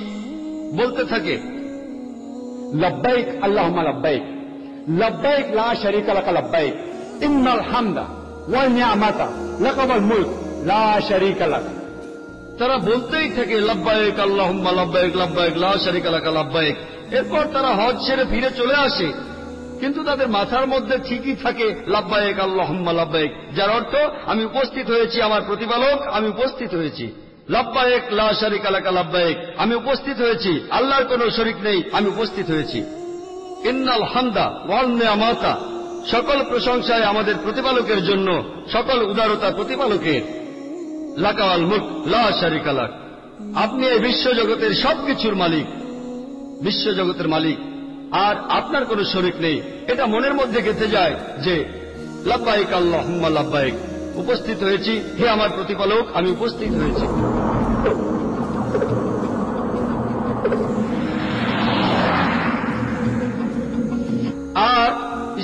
বলতে থাকে, লব্বাইক আল্লাহুম্মা লব্বাইক, লব্বাইক লা শারীকা লাক লব্বাইক, ইন্নাল হামদা ওয়ান নি'মাতা লাকা ওয়াল মুলক লা শারীকা লাক। তারা বলতেই থাকে লব্বাইক আল্লাহুম্মা লব্বাইক, লব্বাইক লা শারীকা লাক লব্বাইক। এরপর তারা হজ ছেড়ে ফিরে চলে আসে, কিন্তু তাদের মাথার মধ্যে ঠিকই থাকে লব্বাইক আল্লাহুম্মা লব্বাইক, যার অর্থ আমি উপস্থিত হয়েছি আমার প্রতিপালক, আমি উপস্থিত হয়েছি। লব্বাইক লা শারীকা লাক লব্বাইক, আমি উপস্থিত হয়েছি, আল্লাহর কোনো শরীক নেই, আমি উপস্থিত হয়েছি। ইন্নাল হামদা ওয়াল নি'মাতা, সকল প্রশংসায় আমাদের প্রতিপালকের জন্য, সকল উদারতা প্রতিপালকের। লাকাল মুলক লা শারিকা লাক। আপনি এই বিশ্বজগতের সবকিছুর মালিক, বিশ্বজগতের মালিক, আর আপনার কোনো শরীক নেই। এটা মনের মধ্যে গেঁথে যায় যে লাব্বাইক আল্লাহুম্মা লাব্বাইক, উপস্থিত হয়েছি হে আমার প্রতিপালক, আমি উপস্থিত হয়েছি। আর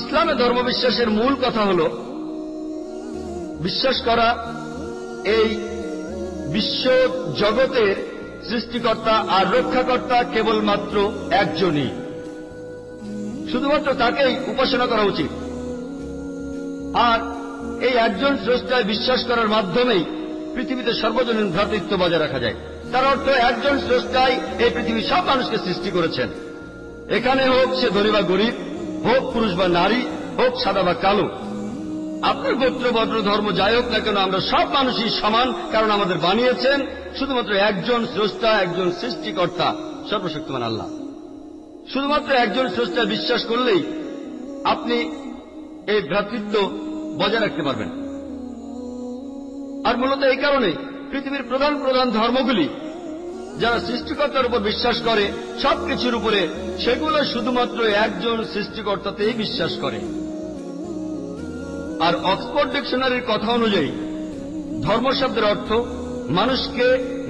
ইসলামে ধর্মবিশ্বাসের মূল কথা হল বিশ্বাস করা এই বিশ্ব জগতের সৃষ্টিকর্তা আর রক্ষাকর্তা কেবলমাত্র একজনই, শুধুমাত্র তাকেই উপাসনা করা উচিত। আর এই একজন স্রষ্টায় বিশ্বাস করার মাধ্যমেই পৃথিবীতে সর্বজনীন ভ্রাতৃত্ব বজায় রাখা যায়। তার অর্থ একজন স্রষ্টাই এই পৃথিবীর সব মানুষকে সৃষ্টি করেছেন। এখানে হোক সে ধনী বা গরিব, হোক পুরুষ বা নারী, হোক সাদা বা কালো, আপনার গোত্র বর্ণ ধর্ম যাই হোক না কেন, আমরা সব মানুষই সমান, কারণ আমাদের বানিয়েছেন শুধুমাত্র একজন স্রষ্টা, একজন সৃষ্টিকর্তা, সর্বশক্তিমান আল্লাহ। শুধুমাত্র একজন স্রষ্টা বিশ্বাস করলেই আপনি এই ভ্রাতৃত্ব বজায় রাখতে পারবেন। আর মূলত এই কারণে পৃথিবীর প্রধান প্রধান ধর্মগুলি যারা সৃষ্টিকর্তার উপর বিশ্বাস করে সবকিছুর উপরে, সেগুলো শুধুমাত্র একজন সৃষ্টিকর্তাতেই বিশ্বাস করে। আর অক্সফোর্ড ডিকশনারির কথা অনুযায়ী ধর্ম শব্দের অর্থ মানুষকে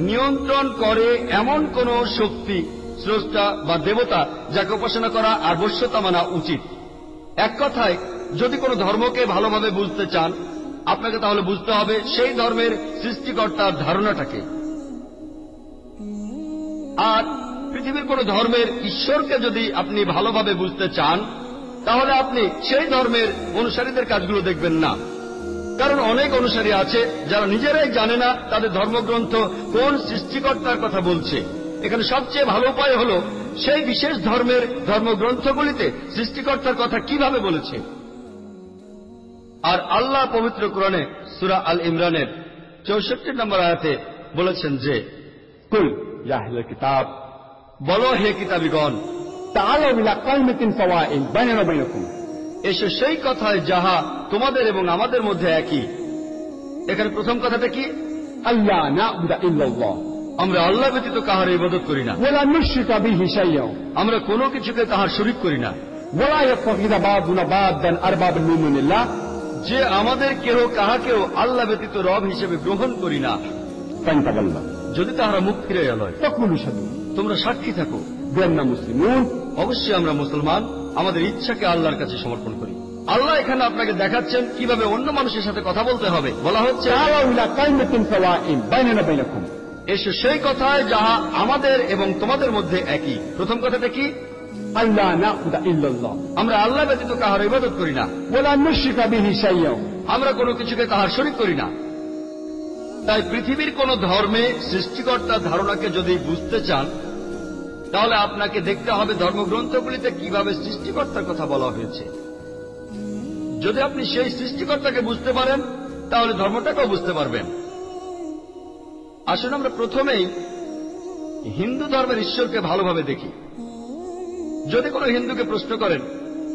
নিয়ন্ত্রণ করে এমন কোন শক্তি, স্রষ্টা বা দেবতা যাকে উপাসনা করা আবশ্যতা মানা উচিত। এক কথায়, যদি কোনো ধর্মকে ভালোভাবে বুঝতে চান, আপনাকে তাহলে বুঝতে হবে সেই ধর্মের সৃষ্টিকর্তার ধারণাটাকে। আর পৃথিবীর কোন ধর্মের ঈশ্বরকে যদি আপনি ভালোভাবে বুঝতে চান, তাহলে আপনি সেই ধর্মের অনুসারীদের কাজগুলো দেখবেন না, কারণ অনেক অনুসারী আছে যারা নিজেরাই জানে না তাদের ধর্মগ্রন্থ কোন সৃষ্টিকর্তার কথা বলছে। এখানে সবচেয়ে ভালো উপায় হল সেই বিশেষ ধর্মের ধর্মগ্রন্থগুলিতে সৃষ্টিকর্তার কথা কিভাবে বলেছে। আর আল্লাহ পবিত্র কোরআনে সূরা আল ইমরানের 64 নম্বর আয়াতে বলেছেন যে, কুল ইয়া আহলাল কিতাব, বলো হে কিতাবীগণ, তাআলাউ ইলা কালিমাতিন সাওয়াইন বাইনানা ওয়া বাইনাকুম, এসো সেই কথায় যাহা তোমাদের এবং আমাদের মধ্যে একই। এখানে প্রথম কথাটা কি? আল্লা না'বুদা ইল্লাল্লাহ, আমরা আল্লাহ ব্যতীত কাহার ইবাদত করি না, ওয়া লা নুশরিকা বিহি শাইয়্যা, আমরা কোনো কিছুকে তাহার শরীক করি না, ওয়া লা ইয়াত্তাখিযা বা'দুনা বা'দান আরবাবান মিন দুনিল্লাহ, যে আমাদের কেহ কাহাকেও আল্লাহ ব্যতীত রব হিসেবে গ্রহণ করি না। ফাইনতাবাল্লা, যদি তাহারা মুখ ফিরে এলয়, তাকুলু শাদু, তোমরা সাক্ষী থাকো বিআন্না মুসলিমুন, অবশ্যই আমরা মুসলমান, আমাদের ইচ্ছাকে আল্লাহর কাছে সমর্পণ করি। আল্লাহ এখানে আপনাকে দেখাচ্ছেন কিভাবে অন্য মানুষের সাথে কথা বলতে হবে। বলা হচ্ছে, তাআলাউ ইলা কালিমাতিন সাওয়াইন বাইনানা ওয়া বাইনাকুম, এসো সেই কথায় যাহা আমাদের এবং তোমাদের মধ্যে একই। প্রথম কথাটা কি? আল্লা না'বুদা ইল্লাল্লাহ, আমরা আল্লাহ ব্যতীত কাহার ইবাদত করি না, ওয়া লা নুশরিকা বিহি শাইয়্যা, আমরা কোনো কিছুকে তাহার শরীক করি না। তাই পৃথিবীর কোন ধর্মে সৃষ্টিকর্তার ধারণাকে যদি বুঝতে চান, তাহলে আপনাকে দেখতে হবে ধর্মগ্রন্থগুলিতে কিভাবে সৃষ্টিকর্তার কথা বলা হয়েছে। যদি আপনি সেই সৃষ্টিকর্তাকে বুঝতে পারেন, তাহলে ধর্মটাকেও বুঝতে পারবেন। আসুন আমরা প্রথমেই হিন্দু ধর্মের ঈশ্বরকে ভালোভাবে দেখি। যদি কোনো হিন্দুকে প্রশ্ন করেন,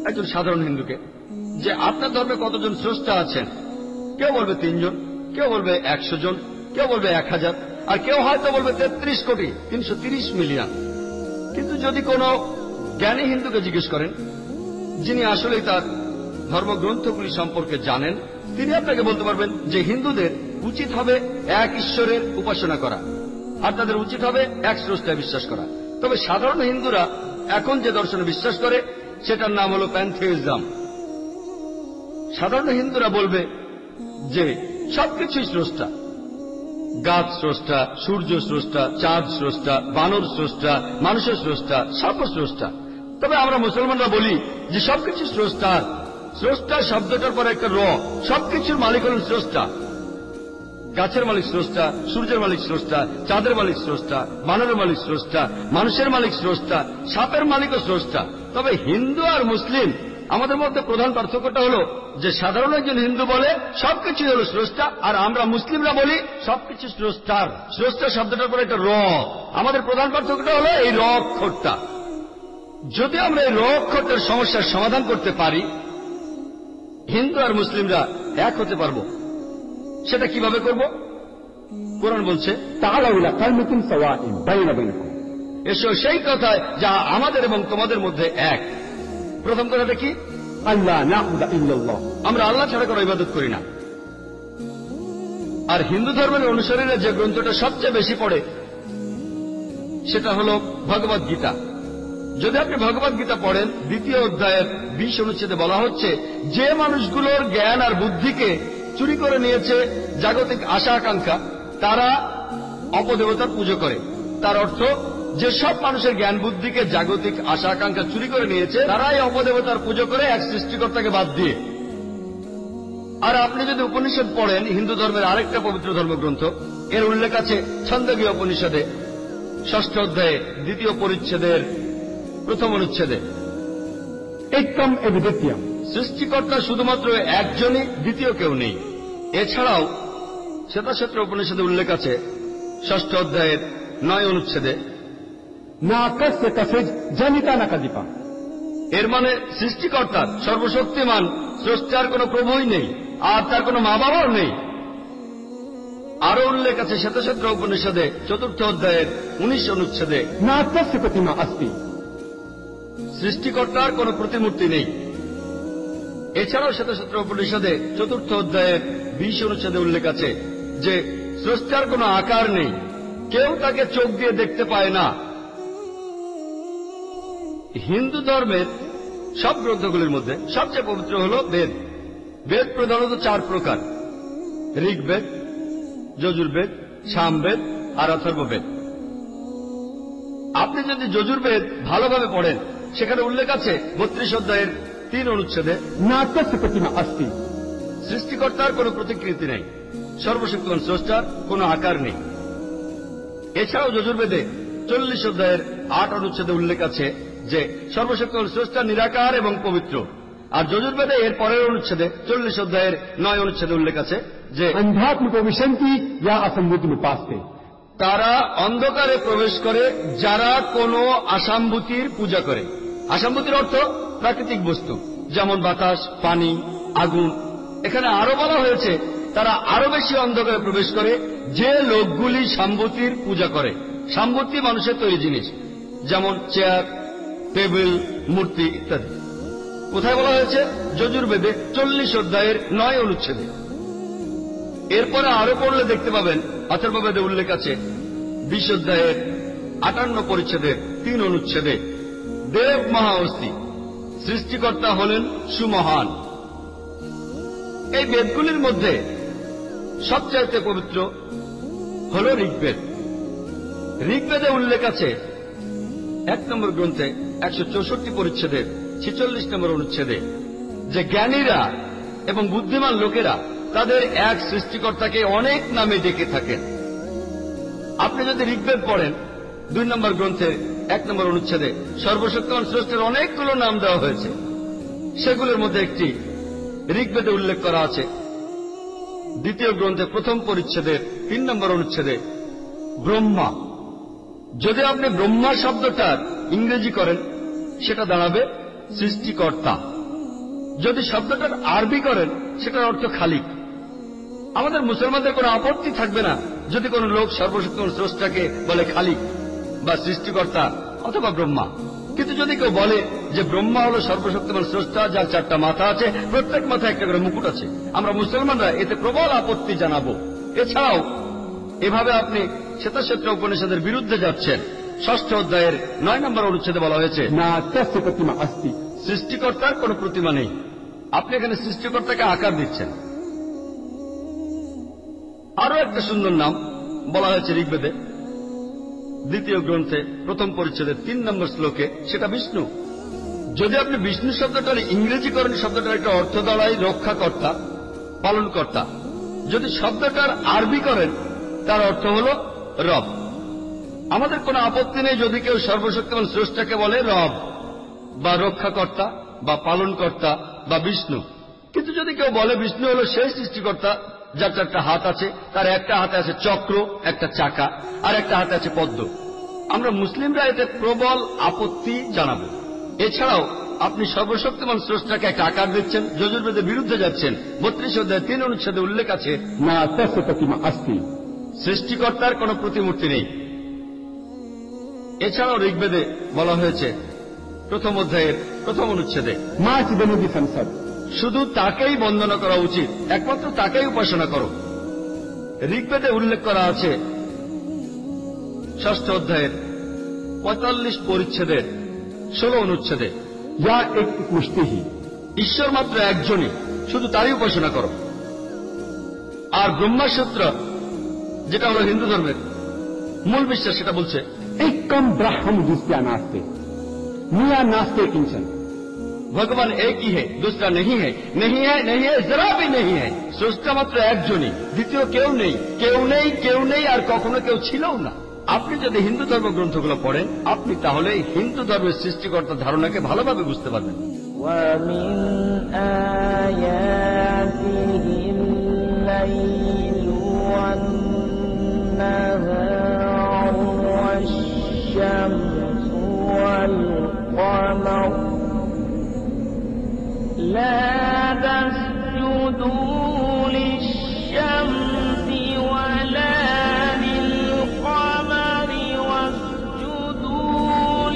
একজন সাধারণ হিন্দুকে, যে আপনার ধর্মে কতজন স্রষ্টা আছেন, কেউ বলবে 3 জন, কেউ বলবে 100 জন, কেউ বলবে 1000, আর কেউ হয়তো বলবে 33 কোটি 330 মিলিয়ন। কিন্তু যদি কোনো জ্ঞানী হিন্দুকে জিজ্ঞেস করেন, যিনি আসলেই তার ধর্মগ্রন্থগুলি সম্পর্কে জানেন, তিনি আপনাকে বলতে পারবেন যে হিন্দুদের উচিত হবে এক ঈশ্বরের উপাসনা করা, আর তাদের উচিত হবে এক স্রষ্টায় বিশ্বাস করা। তবে সাধারণ হিন্দুরা এখন যে দর্শনে বিশ্বাস করে সেটার নাম হল প্যানথেইজম। সাধারণ হিন্দুরা বলবে যে সবকিছুই স্রষ্টা, গাছ স্রষ্টা, সূর্য স্রষ্টা, চাঁদ স্রষ্টা, বানর স্রষ্টা, মানুষের স্রষ্টা, সর্ব স্রষ্টা। তবে আমরা মুসলমানরা বলি যে সবকিছু স্রষ্টা। স্রষ্টা শব্দটার পরে একটা র, সবকিছুর মালিক হলেন স্রষ্টা। গাছের মালিক স্রষ্টা, সূর্যের মালিক স্রষ্টা, চাঁদের মালিক স্রষ্টা, বানরের মালিক স্রষ্টা, মানুষের মালিক স্রষ্টা, সাপের মালিকও স্রষ্টা। তবে হিন্দু আর মুসলিম আমাদের মধ্যে প্রধান পার্থক্যটা হলো যে সাধারণ একজন হিন্দু বলে সবকিছু হলো স্রষ্টা, আর আমরা মুসলিমরা বলি সবকিছু স্রষ্টার। স্রষ্টা শব্দটার পরে একটা র, আমাদের প্রধান পার্থক্যটা হলো এই র অক্ষরটা। যদি আমরা এই র অক্ষরটার সমস্যার সমাধান করতে পারি, হিন্দু আর মুসলিমরা এক হতে পারবো। সেটা কিভাবে করব? কোরআন বলছে, تعالوا إلى كلمة سواء بيننا وبينكم এসো সেই কথায় যা আমাদের এবং তোমাদের মধ্যে এক। প্রথম কথাটা কি? ألا نعبد إلا الله আমরা আল্লাহ ছাড়া কোনো ইবাদত করি না। আর হিন্দু ধর্মের অনুসারীরা যে গ্রন্থটা সবচেয়ে বেশি পড়ে সেটা হল ভগবদ গীতা। যদি আপনি ভগবদ গীতা পড়েন, 2য় অধ্যায়ের 20 অনুচ্ছেদে বলা হচ্ছে, যে মানুষগুলোর জ্ঞান আর বুদ্ধিকে চুরি করে নিয়েছে জাগতিক আশা আকাঙ্ক্ষা, তারা অপদেবতার পুজো করে। তার অর্থ, যে সব মানুষের জ্ঞান বুদ্ধিকে জাগতিক আশা আকাঙ্ক্ষা চুরি করে নিয়েছে, তারাই অপদেবতার পুজো করে এক সৃষ্টিকর্তাকে বাদ দিয়ে। আর আপনি যদি উপনিষদ পড়েন, হিন্দু ধর্মের আরেকটা পবিত্র ধর্মগ্রন্থ, এর উল্লেখ আছে ছন্দগীয় উপনিষদে 6ষ্ঠ অধ্যায়ে 2য় পরিচ্ছেদের 1ম অনুচ্ছেদে। एकम एविदित्यम সৃষ্টিকর্তা শুধুমাত্র একজনই, দ্বিতীয় কেউ নেই। এছাড়াও শ্বেতাক্ষেত্র উপনিষদে উল্লেখ আছে 6ষ্ঠ অধ্যায়ের 9 অনুচ্ছেদে, नाकस्य कसिज जनिता न कदिपा এর মানে সৃষ্টিকর্তার, সর্বশক্তিমান স্রষ্টার কোনো প্রভুই নেই, আর তার কোনো মা বাবাও নেই। আরো উল্লেখ আছে শ্বেতাক্ষেত্র উপনিষদে 4র্থ অধ্যায়ের 19 অনুচ্ছেদে, नाकस्य प्रतिमा अस्ति সৃষ্টিকর্তার কোনো প্রতিমূর্তি নেই। এছাড়াও শ্বেতাক্ষেত্র উপনিষদে 4র্থ অধ্যায়ের 20 অনুচ্ছেদে উল্লেখ আছে যে স্রষ্টার কোনো আকার নেই, কেউ তাকে চোখ দিয়ে দেখতে পায় না। হিন্দু ধর্মের সব গ্রন্থগুলির মধ্যে সবচেয়ে পবিত্র হল বেদ। বেদ প্রধানত 4 প্রকার: ঋগ্বেদ, যজুর্বেদ, সামবেদ আর অথর্ববেদ। আপনি যদি যজুর্বেদ ভালোভাবে পড়েন, সেখানে উল্লেখ আছে 32 অধ্যায়ের 3 অনুচ্ছেদে, नाकस्य प्रतिमा अस्ति সৃষ্টিকর্তার কোনো প্রতিকৃতি নেই, সর্বশক্তিমান স্রষ্টার কোনো আকার নেই। এছাড়াও যজুর্বেদে 40 অধ্যায়ের 8 অনুচ্ছেদে উল্লেখ আছে যে সর্বশক্তিমান স্রষ্টা নিরাকার এবং পবিত্র। আর যজুর্বেদে এর পরের অনুচ্ছেদে 40 অধ্যায়ের 9 অনুচ্ছেদে উল্লেখ আছে যে अंधात्म विशंति या असंबुद्धि उपासते তারা অন্ধকারে প্রবেশ করে যারা কোনো আসাম্ভূতির পূজা করে। আসাম্ভূতির অর্থ প্রাকৃতিক বস্তু, যেমন বাতাস, পানি, আগুন। এখানে আরো বলা হয়েছে তারা আরো বেশি অন্ধকারে প্রবেশ করে যে লোকগুলি সাম্ভূতির পূজা করে। সাম্ভূতি মানুষের তৈরি জিনিস, যেমন চেয়ার, টেবিল, মূর্তি ইত্যাদি। কোথায় বলা হয়েছে? যজুর্বেদে 40 অধ্যায়ের 9 অনুচ্ছেদে। এরপরে আরো পড়লে দেখতে পাবেন অথর্ববেদে উল্লেখ আছে 20 অধ্যায়ের 58 পরিচ্ছেদের 3 অনুচ্ছেদে, দেব মহা অস্তি, সৃষ্টিকর্তা হলেন সুমহান। এই বেদগুলির মধ্যে সবচাইতে পবিত্র হল ঋগ্বেদ। ঋগ্বেদে উল্লেখ আছে 1 নম্বর গ্রন্থে 164 পরিচ্ছেদের 46 নম্বর অনুচ্ছেদে যে জ্ঞানীরা এবং বুদ্ধিমান লোকেরা তাদের এক সৃষ্টিকর্তাকে অনেক নামে ডেকে থাকেন। আপনি যদি ঋগ্বেদ পড়েন, 2 নম্বর গ্রন্থের 1 নম্বর অনুচ্ছেদে সর্বশক্তিমান স্রষ্টার অনেকগুলো নাম দেওয়া হয়েছে। সেগুলোর মধ্যে একটি ঋগ্বেদে উল্লেখ করা আছে 2য় গ্রন্থে 1ম পরিচ্ছেদের 3 নম্বর অনুচ্ছেদে, ব্রহ্মা। যদি আপনি ব্রহ্মা শব্দটার ইংরেজি করেন, সেটা দাঁড়াবে সৃষ্টিকর্তা। যদি শব্দটার আরবি করেন, সেটার অর্থ খালিক। আমাদের মুসলমানদের কোনো আপত্তি থাকবে না যদি কোনো লোক সর্বশক্তিমান স্রষ্টাকে বলে খালিক বা সৃষ্টিকর্তা অথবা ব্রহ্মা। কিন্তু যদি কেউ বলে যে ব্রহ্মা হল সর্বশক্তিমান স্রষ্টা, যার 4টা মাথা আছে, প্রত্যেক মাথায় একটা করে মুকুট আছে, আমরা মুসলমানরা এতে প্রবল আপত্তি জানাবো। এছাড়াও এভাবে আপনি শ্বেতাক্ষেত্র উপনিষদের বিরুদ্ধে যাচ্ছেন। 6ষ্ঠ অধ্যায়ের 9 নম্বর অনুচ্ছেদে বলা হয়েছে नाकस्य प्रतिमा अस्ति সৃষ্টিকর্তার কোনো প্রতিমা নেই। আপনি এখানে সৃষ্টিকর্তাকে আকার দিচ্ছেন। আরো একটা সুন্দর নাম বলা হয়েছে ঋগ্বেদে 2য় গ্রন্থে 1ম পরিচ্ছেদের 3 নম্বর শ্লোকে, সেটা বিষ্ণু। যদি আপনি বিষ্ণু শব্দটার ইংরেজি করেন, শব্দটার একটা অর্থ দাঁড়ায় রক্ষাকর্তা, পালনকর্তা। যদি শব্দটার আরবি করেন, তার অর্থ হল রব। আমাদের কোনো আপত্তি নেই যদি কেউ সর্বশক্তিমান স্রষ্টাকে বলে রব বা রক্ষাকর্তা বা পালনকর্তা বা বিষ্ণু। কিন্তু যদি কেউ বলে বিষ্ণু হল সেই সৃষ্টিকর্তা যার 4টা হাত আছে, তার একটা হাতে আছে চক্র, একটা চাকা, আর একটা হাতে আছে পদ্ম, আমরা মুসলিমরা এতে প্রবল আপত্তি জানাব। এছাড়াও আপনি সর্বশক্তিমান স্রষ্টাকে একটা আকার দিচ্ছেন, যজুর্বেদের বিরুদ্ধে যাচ্ছেন। 32 অধ্যায় 3 অনুচ্ছেদে উল্লেখ আছে না তস্য প্রতিমা আস্তি। সৃষ্টিকর্তার কোন প্রতিমূর্তি নেই। এছাড়াও ঋগ্বেদে বলা হয়েছে 1 অধ্যায়ের 1 অনুচ্ছেদে মা চিদনুদি সংসদ, শুধু তাকেই বন্দনা করা উচিত, একমাত্র তাকেই উপাসনা করো। ঋগ্বেদে উল্লেখ করা আছে 6 অধ্যায়ের 45 পরিচ্ছেদের 16 অনুচ্ছেদে যা এক মুষ্টিহি, ঈশ্বর মাত্র একজনই, শুধু তারই উপাসনা করো। আর ব্রহ্মাসূত্র, যেটা হলো হিন্দু ধর্মের মূল বিশ্বাস, সেটা বলছে একম ব্রহ্ম দুষ্টা নাস্তে, মিয়া নাস্তে কিঞ্চন। ভগবান এক ही है, दूसरा नहीं है, नहीं है, नहीं है, जरा भी नहीं है। স্রষ্টা মাত্র একজনই, দ্বিতীয় কেউ নেই, কেউ নেই, কেউ নেই, আর কখনো কেউ ছিলও না। আপনি যদি হিন্দু ধর্মগ্রন্থগুলো পড়েন, আপনি তাহলে হিন্দু ধর্মের সৃষ্টিকর্তার ধারণাকে ভালোভাবে বুঝতে পারবেন। ومن آياته الليل والنهار والشمس والقمر لا تسجدوا للشمس ولا للقمر واسجدوا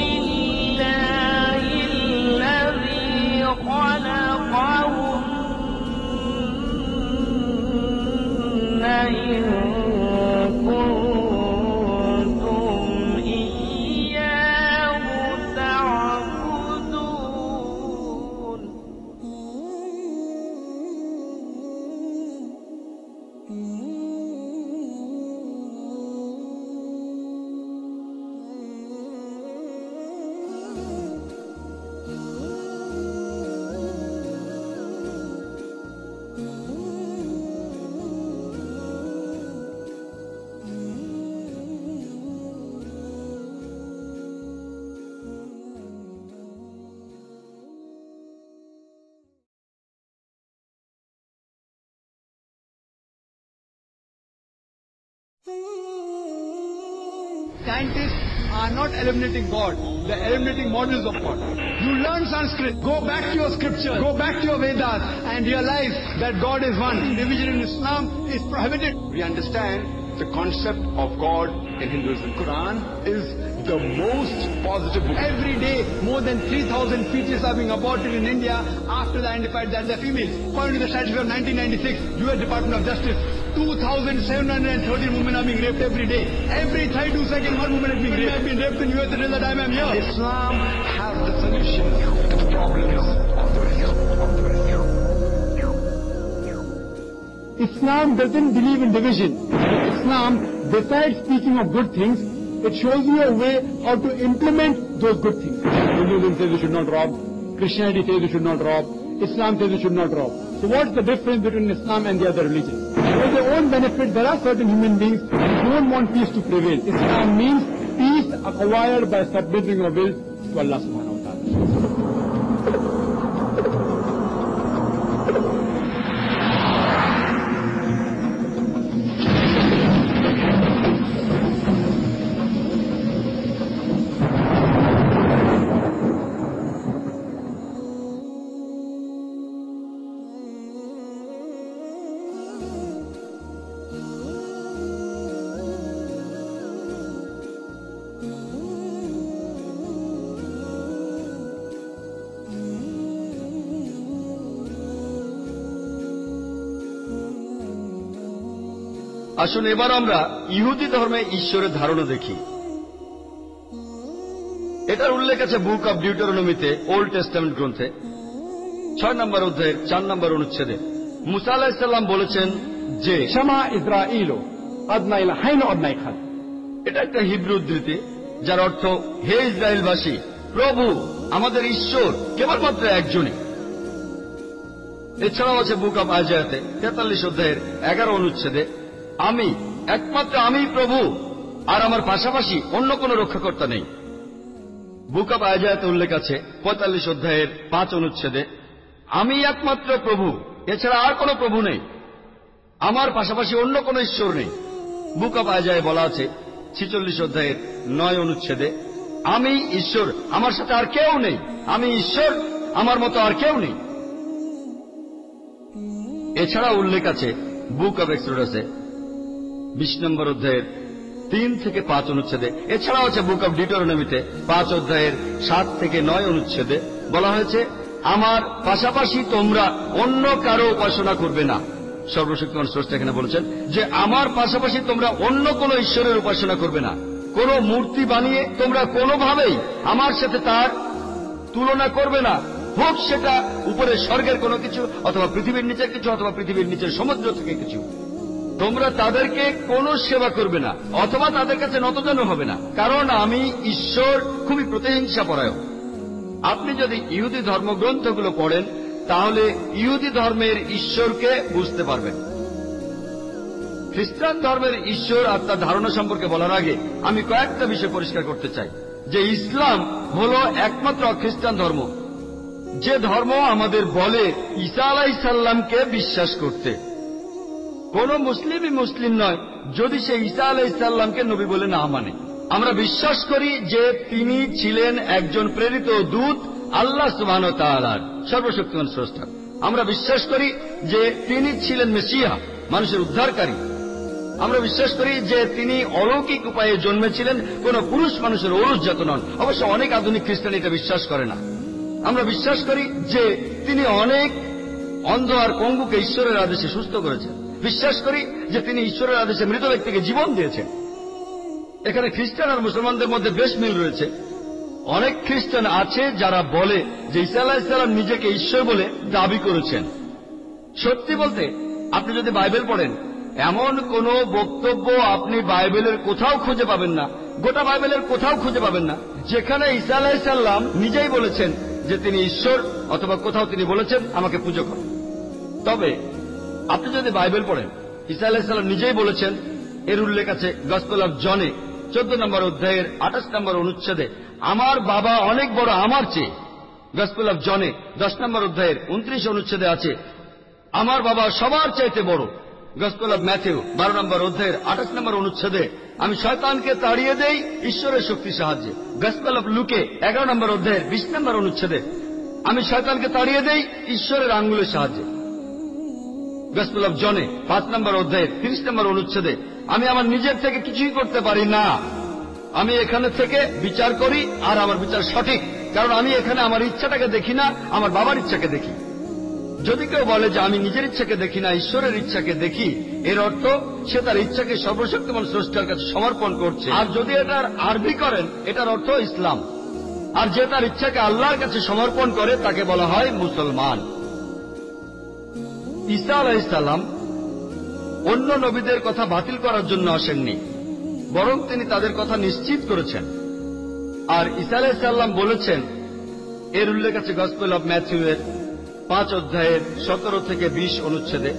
لله الذي خلقهن إن كنتم إياه تعبدون. Scientists are not eliminating God, they're eliminating models of God. You learn Sanskrit, go back to your scripture, go back to your Vedas and realize that God is one. Division in Islam is prohibited. We understand the concept of God in Hinduism. Quran is the most positive book. Every day, more than 3,000 fetuses are being aborted in India after they identified that they're females. According to the statistics of 1996, US Department of Justice, 2,713 women are being raped every day. Every 32 seconds, one woman is being raped. I've been raped in US until the time I'm here. Islam has the solution to the problems of the West. Islam doesn't believe in division. Islam, besides speaking of good things, it shows you a way how to implement those good things. Hinduism says you should not rob, Christianity says you should not rob, Islam says you should not rob. So what's the difference between Islam and the other religions? For their own benefit, there are certain human beings who don't want peace to prevail. Islam means peace acquired by submitting your will to Allah subhanahu wa ta'ala. আসুন এবার আমরা ইহুদি ধর্মে ঈশ্বরের ধারণা দেখি। এটার উল্লেখ আছে বুক অব ডিউটেরোনমিতে, ওল্ড টেস্টামেন্ট গ্রন্থে 6 নম্বর অধ্যায়ের 4 নম্বর অনুচ্ছেদে মুসা আলাইহিস সালাম বলেছেন যে শামা ইসরাঈল আদনা ইলাহাইন আদনা ইখাদ। এটা একটা হিব্রু উদ্ধৃতি যার অর্থ, হে ইসরায়েলবাসী, প্রভু আমাদের ঈশ্বর কেবলমাত্র একজনই। এছাড়াও আছে বুক অব আইজায়াতে 43 অধ্যায়ের 11 অনুচ্ছেদে, আমি একমাত্র আমি প্রভু, আর আমার পাশাপাশি অন্য কোনো রক্ষাকর্তা নেই। বুক অব আইজায়াতে উল্লেখ আছে 45 অধ্যায়ের 5 অনুচ্ছেদে, আমি একমাত্র প্রভু, এছাড়া আর কোনো প্রভু নেই, আমার পাশাপাশি অন্য কোনো ঈশ্বর নেই। বুক অব আইজায়ায় বলা আছে 46 অধ্যায়ের 9 অনুচ্ছেদে, আমি ঈশ্বর, আমার সাথে আর কেউ নেই, আমি ঈশ্বর, আমার মতো আর কেউ নেই। এছাড়া উল্লেখ আছে বুক অব এক্সোডাসে 20 নম্বর অধ্যায়ের 3 থেকে 5 অনুচ্ছেদে। এছাড়াও আছে বুক অব ডিউটেরোনমিতে 5 অধ্যায়ের 7 থেকে 9 অনুচ্ছেদে বলা হয়েছে, আমার পাশাপাশি তোমরা অন্য কারো উপাসনা করবে না। সর্বশক্তিমান স্রষ্টা এখানে বলেছেন যে আমার পাশাপাশি তোমরা অন্য কোনো ঈশ্বরের উপাসনা করবে না। কোনো মূর্তি বানিয়ে তোমরা কোনোভাবেই আমার সাথে তার তুলনা করবে না, হোক সেটা উপরে স্বর্গের কোনো কিছু অথবা পৃথিবীর নিচের কিছু অথবা পৃথিবীর নিচের সমুদ্র থেকে কিছু। তোমরা তাদেরকে কোনো সেবা করবে না অথবা তাদের কাছে নতজানু হবে না, কারণ আমি ঈশ্বর খুবই প্রতিহিংসা পরায়ণ। আপনি যদি ইহুদি ধর্মগ্রন্থগুলো পড়েন তাহলে ইহুদি ধর্মের ঈশ্বরকে বুঝতে পারবেন। খ্রিস্টান ধর্মের ঈশ্বর আর তার ধারণা সম্পর্কে বলার আগে আমি কয়েকটা বিষয় পরিষ্কার করতে চাই যে ইসলাম হল একমাত্র খ্রিস্টান ধর্ম যে ধর্ম আমাদের বলে ঈসা আলাইহিসসালামকে বিশ্বাস করতে। কোন মুসলিমই মুসলিম নয় যদি সে ঈসা আলাইহিসসালামকে নবী বলে না মানে। আমরা বিশ্বাস করি যে তিনি ছিলেন একজন প্রেরিত দূত আল্লাহ সুবহানাহু ওয়া তাআলার, সর্বশক্তিমান স্রষ্টা। আমরা বিশ্বাস করি যে তিনি ছিলেন মেসিহা, মানুষের উদ্ধারকারী। আমরা বিশ্বাস করি যে তিনি অলৌকিক উপায়ে জন্মেছিলেন, কোন পুরুষ মানুষের ঔরসজাত নন। অবশ্য অনেক আধুনিক খ্রিস্টান এটা বিশ্বাস করে না। আমরা বিশ্বাস করি যে তিনি অনেক অন্ধ আর পঙ্গুকে ঈশ্বরের আদেশে সুস্থ করেছেন। বিশ্বাস করি যে তিনি ঈশ্বরের আদেশে মৃত ব্যক্তিকে জীবন দিয়েছেন। এখানে খ্রিস্টান আর মুসলমানদের মধ্যে বেশ মিল রয়েছে। অনেক খ্রিস্টান আছে যারা বলে যে ঈসা আলাইহিস সালাম নিজেকে ঈশ্বর বলে দাবি করেছেন। সত্যি বলতে আপনি যদি বাইবেল পড়েন এমন কোন বক্তব্য আপনি বাইবেলের কোথাও খুঁজে পাবেন না, গোটা বাইবেলের কোথাও খুঁজে পাবেন না যেখানে ঈসা আলাইহিস সালাম নিজেই বলেছেন যে তিনি ঈশ্বর, অথবা কোথাও তিনি বলেছেন আমাকে পুজো করো। তবে আপনি যদি বাইবেল পড়েন ঈসা আলাইহিস সালাম নিজেই বলেছেন, এর উল্লেখ আছে গসপেল অফ জনে 14 নম্বর অধ্যায়ের 28 নম্বর অনুচ্ছেদে, আমার বাবা অনেক বড় আমার চেয়ে। গসপেল অফ জনে 10 নম্বর অধ্যায়ের 29 অনুচ্ছেদে আছে, আমার বাবা সবার চাইতে বড়। গসপেল অফ ম্যাথিউ 12 নম্বর অধ্যায়ের 28 নম্বর অনুচ্ছেদে, আমি শয়তানকে তাড়িয়ে দেই ঈশ্বরের শক্তির সাহায্যে। গসপেল অফ লুকে 11 নম্বর অধ্যায়ের 20 নম্বর অনুচ্ছেদে, আমি শয়তানকে তাড়িয়ে দেই ঈশ্বরের আঙ্গুলের সাহায্যে। গসপেল অফ জনে 5 নম্বর অধ্যায়ের 30 নম্বর অনুচ্ছেদে, আমি আমার নিজের থেকে কিছুই করতে পারি না, আমি এখানে থেকে বিচার করি আর আমার বিচার সঠিক, কারণ আমি এখানে আমার ইচ্ছাটাকে দেখি না, আমার বাবার ইচ্ছাকে দেখি। যদি কেউ বলে যে আমি নিজের ইচ্ছাকে দেখি না, ঈশ্বরের ইচ্ছাকে দেখি, এর অর্থ সে তার ইচ্ছাকে সর্বশক্তিমান স্রষ্টার কাছে সমর্পণ করছে। আর যদি এটার আরবি করেন এটার অর্থ ইসলাম। আর যে তার ইচ্ছাকে আল্লাহর কাছে সমর্পণ করে তাকে বলা হয় মুসলমান। ঈসা আলাইহিস সালাম অন্য নবীদের কথা বাতিল করার জন্য আসেননি, বরং তিনি তাদের কথা নিশ্চিত করেছেন। আর ঈসা আলাইহিস সালাম বলেছেন, এর উল্লেখ আছে গসপেল অফ ম্যাথিউয়ের 5 অধ্যায়ের 17 থেকে 20 অনুচ্ছেদে,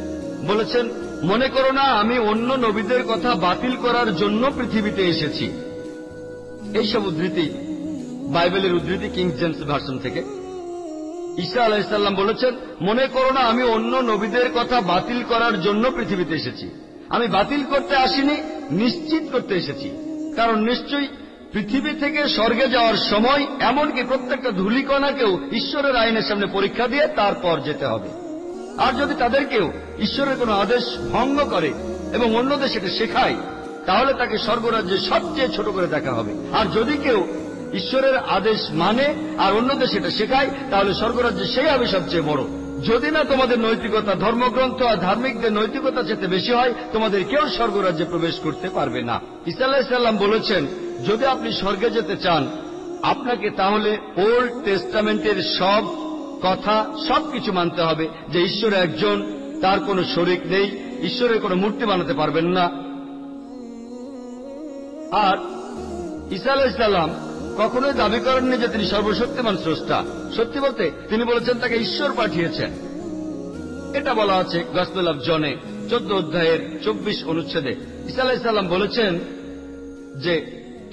বলেছেন, মনে করো না আমি অন্য নবীদের কথা বাতিল করার জন্য পৃথিবীতে এসেছি। এইসব উদ্ধৃতি বাইবেলের উদ্ধৃতি কিং জেমস ভার্সন থেকে। ঈসা আলাইহিস সালাম বলেছেন, মনে করো না আমি অন্য নবীদের কথা বাতিল করার জন্য পৃথিবীতে এসেছি। আমি বাতিল করতে আসিনি, নিশ্চিত করতে এসেছি। কারণ নিশ্চয়ই পৃথিবী থেকে স্বর্গে যাওয়ার সময় এমনকি প্রত্যেকটা ধূলিকণাকেও ঈশ্বরের আইনের সামনে পরীক্ষা দিয়ে তারপর যেতে হবে। আর যদি তাদেরকেও ঈশ্বরের কোনো আদেশ ভঙ্গ করে এবং অন্যদের সেটা শেখায়, তাহলে তাকে স্বর্গরাজ্যে সবচেয়ে ছোট করে দেখা হবে। আর যদি কেউ ঈশ্বরের আদেশ মানে আর অন্যদের সেটা শেখায়, তাহলে স্বর্গরাজ্যে সেই হবে সবচেয়ে বড়। যদি না তোমাদের নৈতিকতা ধর্মগ্রন্থ আর ধার্মিকদের নৈতিকতা যেতে বেশি হয়, তোমাদের কেউ স্বর্গরাজ্যে প্রবেশ করতে পারবে না। ঈসা আলাইহিস সালাম বলেছেন, যদি আপনি স্বর্গে যেতে চান, আপনাকে তাহলে ওল্ড টেস্টামেন্টের সব কথা সবকিছু মানতে হবে, যে ঈশ্বর একজন, তার কোনো শরীক নেই, ঈশ্বরের কোনো মূর্তি বানাতে পারবেন না। আর ঈসা আলাইহিস সালাম কখনোই দাবি করেননি যে তিনি সর্বশক্তিমান স্রষ্টা। সত্যি বলতে তিনি বলেছেন তাকে ঈশ্বর পাঠিয়েছেন। এটা বলা আছে গসপেল অফ জনে 14 অধ্যায়ের 24 অনুচ্ছেদে। ঈসা আলাইহিস সালাম বলেছেন যে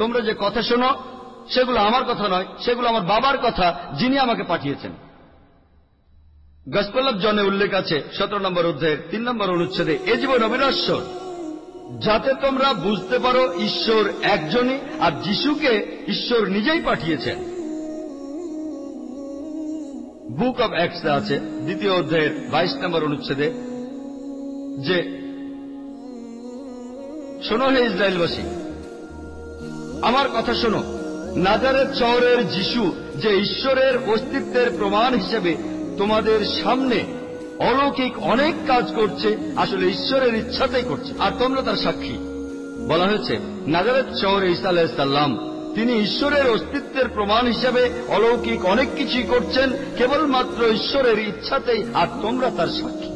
তোমরা যে কথা শোনো সেগুলো আমার কথা নয়, সেগুলো আমার বাবার কথা যিনি আমাকে পাঠিয়েছেন। গসপেল অফ জনে উল্লেখ আছে 17 নম্বর অধ্যায়ের 3 নম্বর অনুচ্ছেদে, এ জীবন অবিনশ্বর, যাতে তোমরা বুঝতে পারো ঈশ্বর একজনই আর যিশুকে ঈশ্বর নিজেই পাঠিয়েছেন। বুক অব অ্যাক্টস আছে 2য় অধ্যায়ের 22 নম্বর অনুচ্ছেদে যে শোনো হে ইসরায়েলবাসী, আমার কথা শোনো, নাজারেত শহরের যিশু যে ঈশ্বরের অস্তিত্বের প্রমাণ হিসেবে তোমাদের সামনে অলৌকিক অনেক কাজ করছে, আসলে ঈশ্বরের ইচ্ছাতেই করছে, আর তোমরা তার সাক্ষী। বলা হয়েছে নাজারেত শহরে ঈসা আলাইহিস সালাম তিনি ঈশ্বরের অস্তিত্বের প্রমাণ হিসেবে অলৌকিক অনেক কিছুই করছেন কেবলমাত্র ঈশ্বরের ইচ্ছাতেই, আর তোমরা তার সাক্ষী।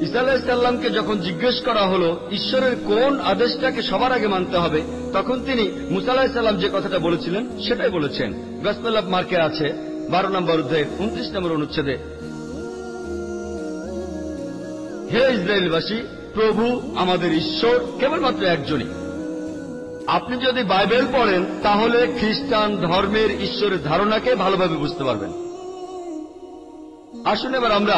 ঈসা আলাইহিস সালামকে যখন জিজ্ঞেস করা হলো ঈশ্বরের কোন আদেশটাকে সবার আগে মানতে হবে, তখন তিনি মুসা আলাইহিস সালাম যে কথাটা বলেছিলেন সেটাই বলেছেন। গসপেল অব মার্কে আছে 12 নম্বর অধ্যায় 29 নম্বর অনুচ্ছেদে, হে ইসরায়েলবাসী, প্রভু আমাদের ঈশ্বর কেবলমাত্র একজনই। আপনি যদি বাইবেল পড়েন তাহলে খ্রিস্টান ধর্মের ঈশ্বরের ধারণাকে ভালোভাবে বুঝতে পারবেন। আসুন এবার আমরা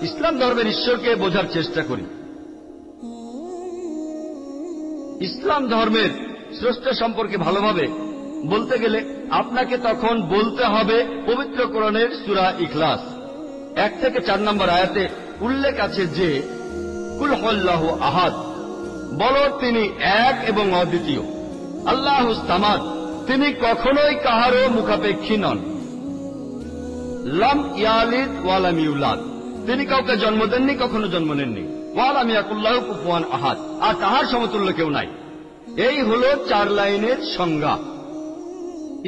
ইসলাম ধর্মের ঈশ্বরকে বোঝার চেষ্টা করি। ইসলাম ধর্মের স্রষ্টা সম্পর্কে ভালোভাবে বলতে গেলে আপনাকে তখন বলতে হবে পবিত্র কোরআনের সূরা ইখলাস 1 থেকে 4 নম্বর আয়াতে উল্লেখ আছে যে কুল হুয়াল্লাহু আহাদ, বলো তিনি এক এবং অদ্বিতীয়। আল্লাহুস সামাদ, তিনি কখনোই কাহারও মুখাপেক্ষী নন। লাম ইয়ালিদ ওয়া লাম ইউলাদ, তিনি কাউকে জন্ম দেননি, কখনো জন্ম নেননি। ওয়া লাম ইয়াকুল লাহু কুফুয়ান আহাদ, আর তাহার সমতুল্য কেউ নাই। এই হলো 4 লাইনের সংজ্ঞা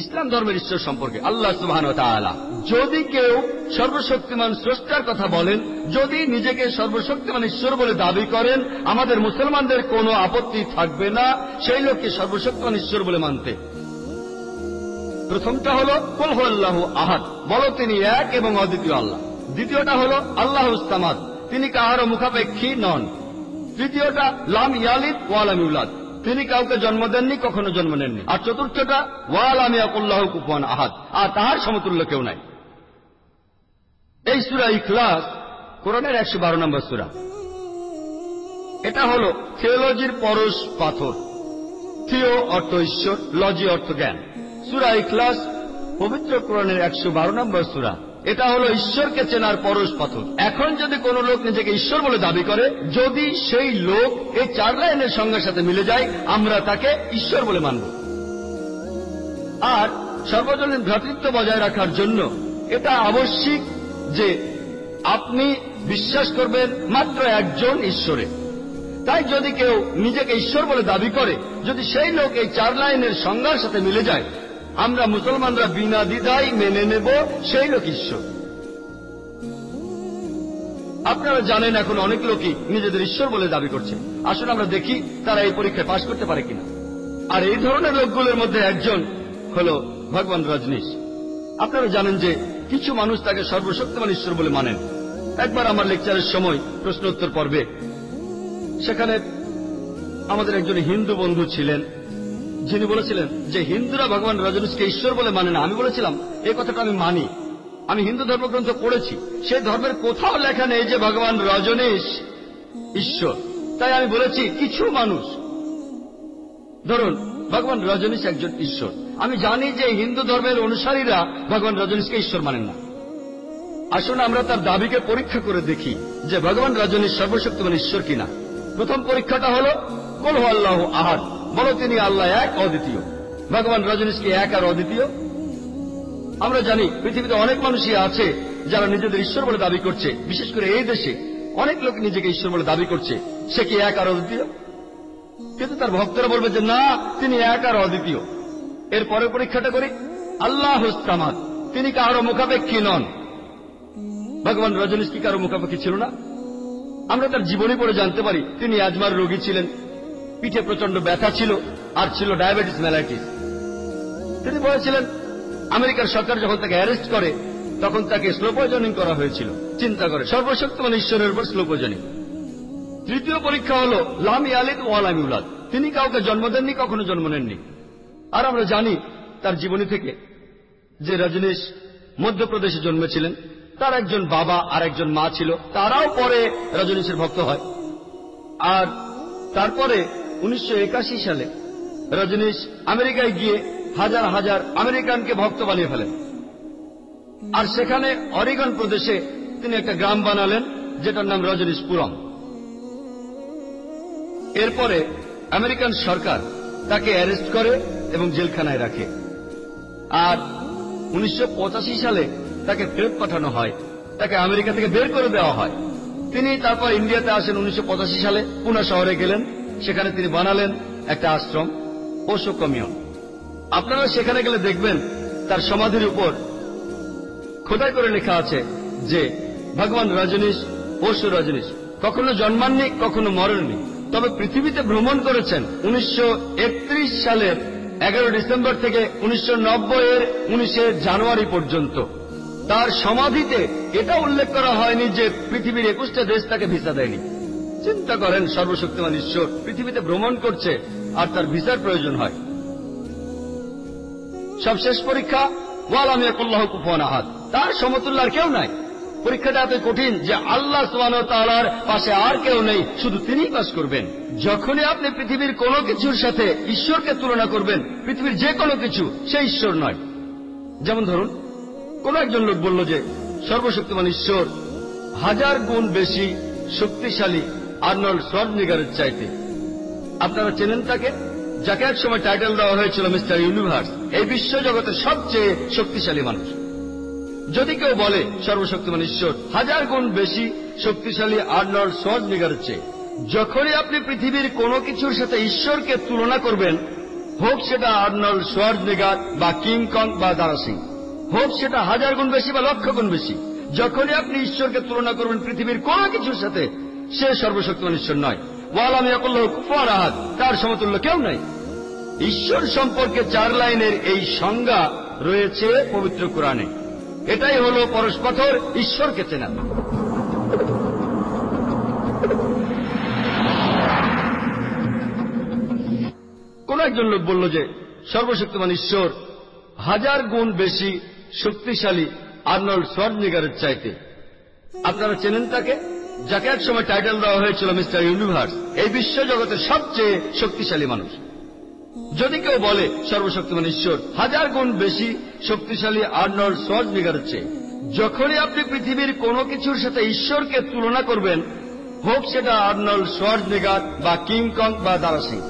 ইসলাম ধর্মের ঈশ্বর সম্পর্কে। আল্লাহ সুবহানাহু ওয়া তাআলা, যদি কেউ সর্বশক্তিমান স্রষ্টার কথা বলেন, যদি নিজেকে সর্বশক্তিমান ঈশ্বর বলে দাবি করেন, আমাদের মুসলমানদের কোনো আপত্তি থাকবে না সেই লোককে সর্বশক্তিমান ঈশ্বর বলে মানতে। প্রথমটা হলো কুল হুয়াল্লাহু আহাদ, বলো তিনি এক এবং অদ্বিতীয় আল্লাহ। দ্বিতীয়টা হলো আল্লাহুস সামাদ, তিনি কাহারও মুখাপেক্ষী নন। তৃতীয়টা লাম ইয়ালিদ ওয়া লাম ইউলাদ, তিনি কাউকে জন্ম দেননি, কখনো জন্ম নেননি। আর চতুর্থটা ওয়া লাম ইয়াকুল লাহু কুফুয়ান আহাদ, আর তাহার সমতুল্য কেউ নাই। এই সূরা ইখলাস কোরআনের 112 নম্বর সূরা। এটা হলো থিওলজির পরশ পাথর। থিও অর্থ ঈশ্বর, লজি অর্থ জ্ঞান। সূরা ইখলাস পবিত্র কোরআনের 112 নম্বর সূরা। এটা হলো ঈশ্বরকে চেনার পরশ পাথর। এখন যদি কোনো লোক নিজেকে ঈশ্বর বলে দাবি করে, যদি সেই লোক এই 4 লাইনের সংজ্ঞার সাথে মিলে যায়, আমরা তাকে ঈশ্বর বলে মানব। আর সর্বজনীন ভ্রাতৃত্ব বজায় রাখার জন্য এটা আবশ্যিক যে আপনি বিশ্বাস করবেন মাত্র একজন ঈশ্বরে। তাই যদি কেউ নিজেকে ঈশ্বর বলে দাবি করে, যদি সেই লোক এই 4 লাইনের সংজ্ঞার সাথে মিলে যায়, আমরা মুসলমানরা বিনা দ্বিধায় মেনে নেব সেই লোক ঈশ্বর। আপনারা জানেন এখন অনেক লোকই নিজেদের ঈশ্বর বলে দাবি করছে। আসলে আমরা দেখি তারা এই পরীক্ষায় পাশ করতে পারে কিনা। আর এই ধরনের লোকগুলোর মধ্যে একজন হল ভগবান রজনীশ। আপনারা জানেন যে কিছু মানুষ তাকে সর্বশক্তিমান ঈশ্বর বলে মানেন। একবার আমার লেকচারের সময় প্রশ্নোত্তর পর্বে সেখানে আমাদের একজন হিন্দু বন্ধু ছিলেন, যিনি বলেছিলেন যে হিন্দুরা ভগবান রজনীশকে ঈশ্বর বলে মানে না। আমি বলেছিলাম এই কথাটা আমি মানি, আমি হিন্দু ধর্মগ্রন্থ পড়েছি, সেই ধর্মের কোথাও লেখা নেই যে ভগবান রজনীশ ঈশ্বর। তাই আমি বলেছি কিছু মানুষ, ধরুন ভগবান রজনীশ একজন ঈশ্বর। আমি জানি যে হিন্দু ধর্মের অনুসারীরা ভগবান রজনীশকে ঈশ্বর মানেন না। আসুন আমরা তার দাবিকে পরীক্ষা করে দেখি যে ভগবান রজনীশ সর্বশক্তিমান ঈশ্বর কিনা। প্রথম পরীক্ষাটা হল কুল হুয়াল্লাহু আহাদ, বলো তিনি আল্লাহ এক অদ্বিতীয়। ভগবান রজনীশ কি এক আর অদ্বিতীয়? আমরা জানি পৃথিবীতে অনেক মানুষই আছে যারা নিজেদের ঈশ্বর বলে দাবি করছে। বিশেষ করে এই দেশে অনেক লোক নিজেকে ঈশ্বর বলে দাবি করছে। সে কি এক আর অদ্বিতীয়? কিন্তু তার ভক্তরা বলবে যে না, তিনি এক আর অদ্বিতীয়। এর পরের পরীক্ষাটা করি আল্লাহুস সামাদ, তিনি কারো মুখাপেক্ষী নন। ভগবান রজনীশ কি কারো মুখাপেক্ষী ছিল না? আমরা তার জীবনী পড়ে জানতে পারি তিনি অ্যাজমার রোগী ছিলেন, পিঠে প্রচন্ড ব্যথা ছিল, আর ছিল ডায়াবেটিস মেলাইটিস। তিনি বলেছিলেন আমেরিকার সরকার যখন তাকে অ্যারেস্ট করে তখন তাকে স্লো পয়জনিং করা হয়েছিল। চিন্তা করে, সর্বশক্তিমান ঈশ্বরের উপর স্লো পয়জনিং। তৃতীয় পরীক্ষা হল লাম ইয়ালিদ ওয়া লাম ইউলাদ, তিনি কাউকে জন্ম দেননি, কখনো জন্ম নেননি। আর আমরা জানি তার জীবনী থেকে যে রজনীশ মধ্যপ্রদেশে জন্মেছিলেন, তার একজন বাবা আর একজন মা ছিল, তারাও পরে রজনীশের ভক্ত হয়। আর তারপরে 1981 সালে রজনীশ আমেরিকায় গিয়ে হাজার হাজার আমেরিকানকে ভক্ত বানিয়ে ফেলেন। আর সেখানে অরিগন প্রদেশে তিনি একটা গ্রাম বানালেন যেটার নাম রজনীশপুরম। এরপরে আমেরিকান সরকার তাকে অ্যারেস্ট করে এবং জেলখানায় রাখে। আর 1985 সালে তাকে ফেরত পাঠানো হয়, তাকে আমেরিকা থেকে বের করে দেওয়া হয়। তিনি তারপর ইন্ডিয়াতে আসেন 1985 সালে, পুনা শহরে গেলেন। সেখানে তিনি বানালেন একটা আশ্রম, ওশো কমিউন। আপনারা সেখানে গেলে দেখবেন তার সমাধির উপর খোদাই করে লেখা আছে যে ভগবান রজনীশ, ওশো রজনীশ কখনো জন্মাননি, কখনো মরেননি, তবে পৃথিবীতে ভ্রমণ করেছেন 1931 সালের 11 ডিসেম্বর থেকে 1990 এর 19 জানুয়ারি পর্যন্ত। তার সমাধিতে এটা উল্লেখ করা হয়নি যে পৃথিবীর 21টা দেশ তাকে ভিসা দেয়নি। চিন্তা করেন, সর্বশক্তিমান ঈশ্বর পৃথিবীতে ভ্রমণ করছে আর তার ভিসার প্রয়োজন হয়। সবশেষ পরীক্ষা, ওয়ালাম ইয়াকুল্লাহু কুফুয়ান আহাদ, তার সমতুল্য আর কেউ নাই। পরীক্ষাটা এত কঠিন যে আল্লাহ সুবহানাহু ওয়া তাআলার পাশে আর কেউ নেই, শুধু তিনিই পাস করবেন। যখনই আপনি পৃথিবীর কোনো কিছুর সাথে ঈশ্বরকে তুলনা করবেন, পৃথিবীর যে কোনো কিছু, সে ঈশ্বর নয়। যেমন ধরুন, কোন একজন লোক বলল যে সর্বশক্তিমান ঈশ্বর 1000 গুণ বেশি শক্তিশালী আর্নল্ড শোয়ার্জনেগারের চাইতে। আপনারা চেনেন তাকে, যাকে এক সময় টাইটেল দেওয়া হয়েছিল মিস্টার ইউনিভার্স, এই বিশ্ব জগতের সবচেয়ে শক্তিশালী মানুষ। যদি কেউ বলে সর্বশক্তিমান ঈশ্বর 1000 গুণ বেশি শক্তিশালী আর্নল্ড শোয়ার্জনেগারের চেয়ে, যখনই আপনি পৃথিবীর কোনো কিছুর সাথে ঈশ্বরকে তুলনা করবেন, হোক সেটা আর্নল্ড শোয়ার্জনেগার বা কিং কং বা দারা সিং, হোক সেটা 1000 গুণ বেশি বা লক্ষ গুণ বেশি, যখনই আপনি ঈশ্বরকে তুলনা করবেন পৃথিবীর কোনো কিছুর সাথে, সে সর্বশক্তিমান ঈশ্বর নয়। ওয়ালাম ইয়াকুল্লাহু কুফুয়ান আহাদ, তার সমতুল্য কেউ নাই। ঈশ্বর সম্পর্কে 4 লাইনের এই সংজ্ঞা রয়েছে পবিত্র কোরআনে। এটাই হলো পরশপাথর ঈশ্বরকে চেনা। কোন একজন লোক বলল যে সর্বশক্তিমান ঈশ্বর 1000 গুণ বেশি শক্তিশালী আর্নল্ড শোয়ার্জনেগারের চাইতে। আপনারা চেনেন তাকে, যাকে এক সময় টাইটেল দেওয়া হয়েছিল মিস্টার ইউনিভার্স, এই বিশ্ব জগতের সবচেয়ে শক্তিশালী মানুষ। যদি কেউ বলে সর্বশক্তিমান ঈশ্বর 1000 গুণ বেশি শক্তিশালী আর্নল্ড শোয়ার্জনেগারের চেয়ে, যখনই আপনি পৃথিবীর কোনো কিছুর সাথে ঈশ্বরকে তুলনা করবেন, হোক সেটা আর্নল্ড শোয়ার্জনেগার বা কিং কং বা দারা সিং,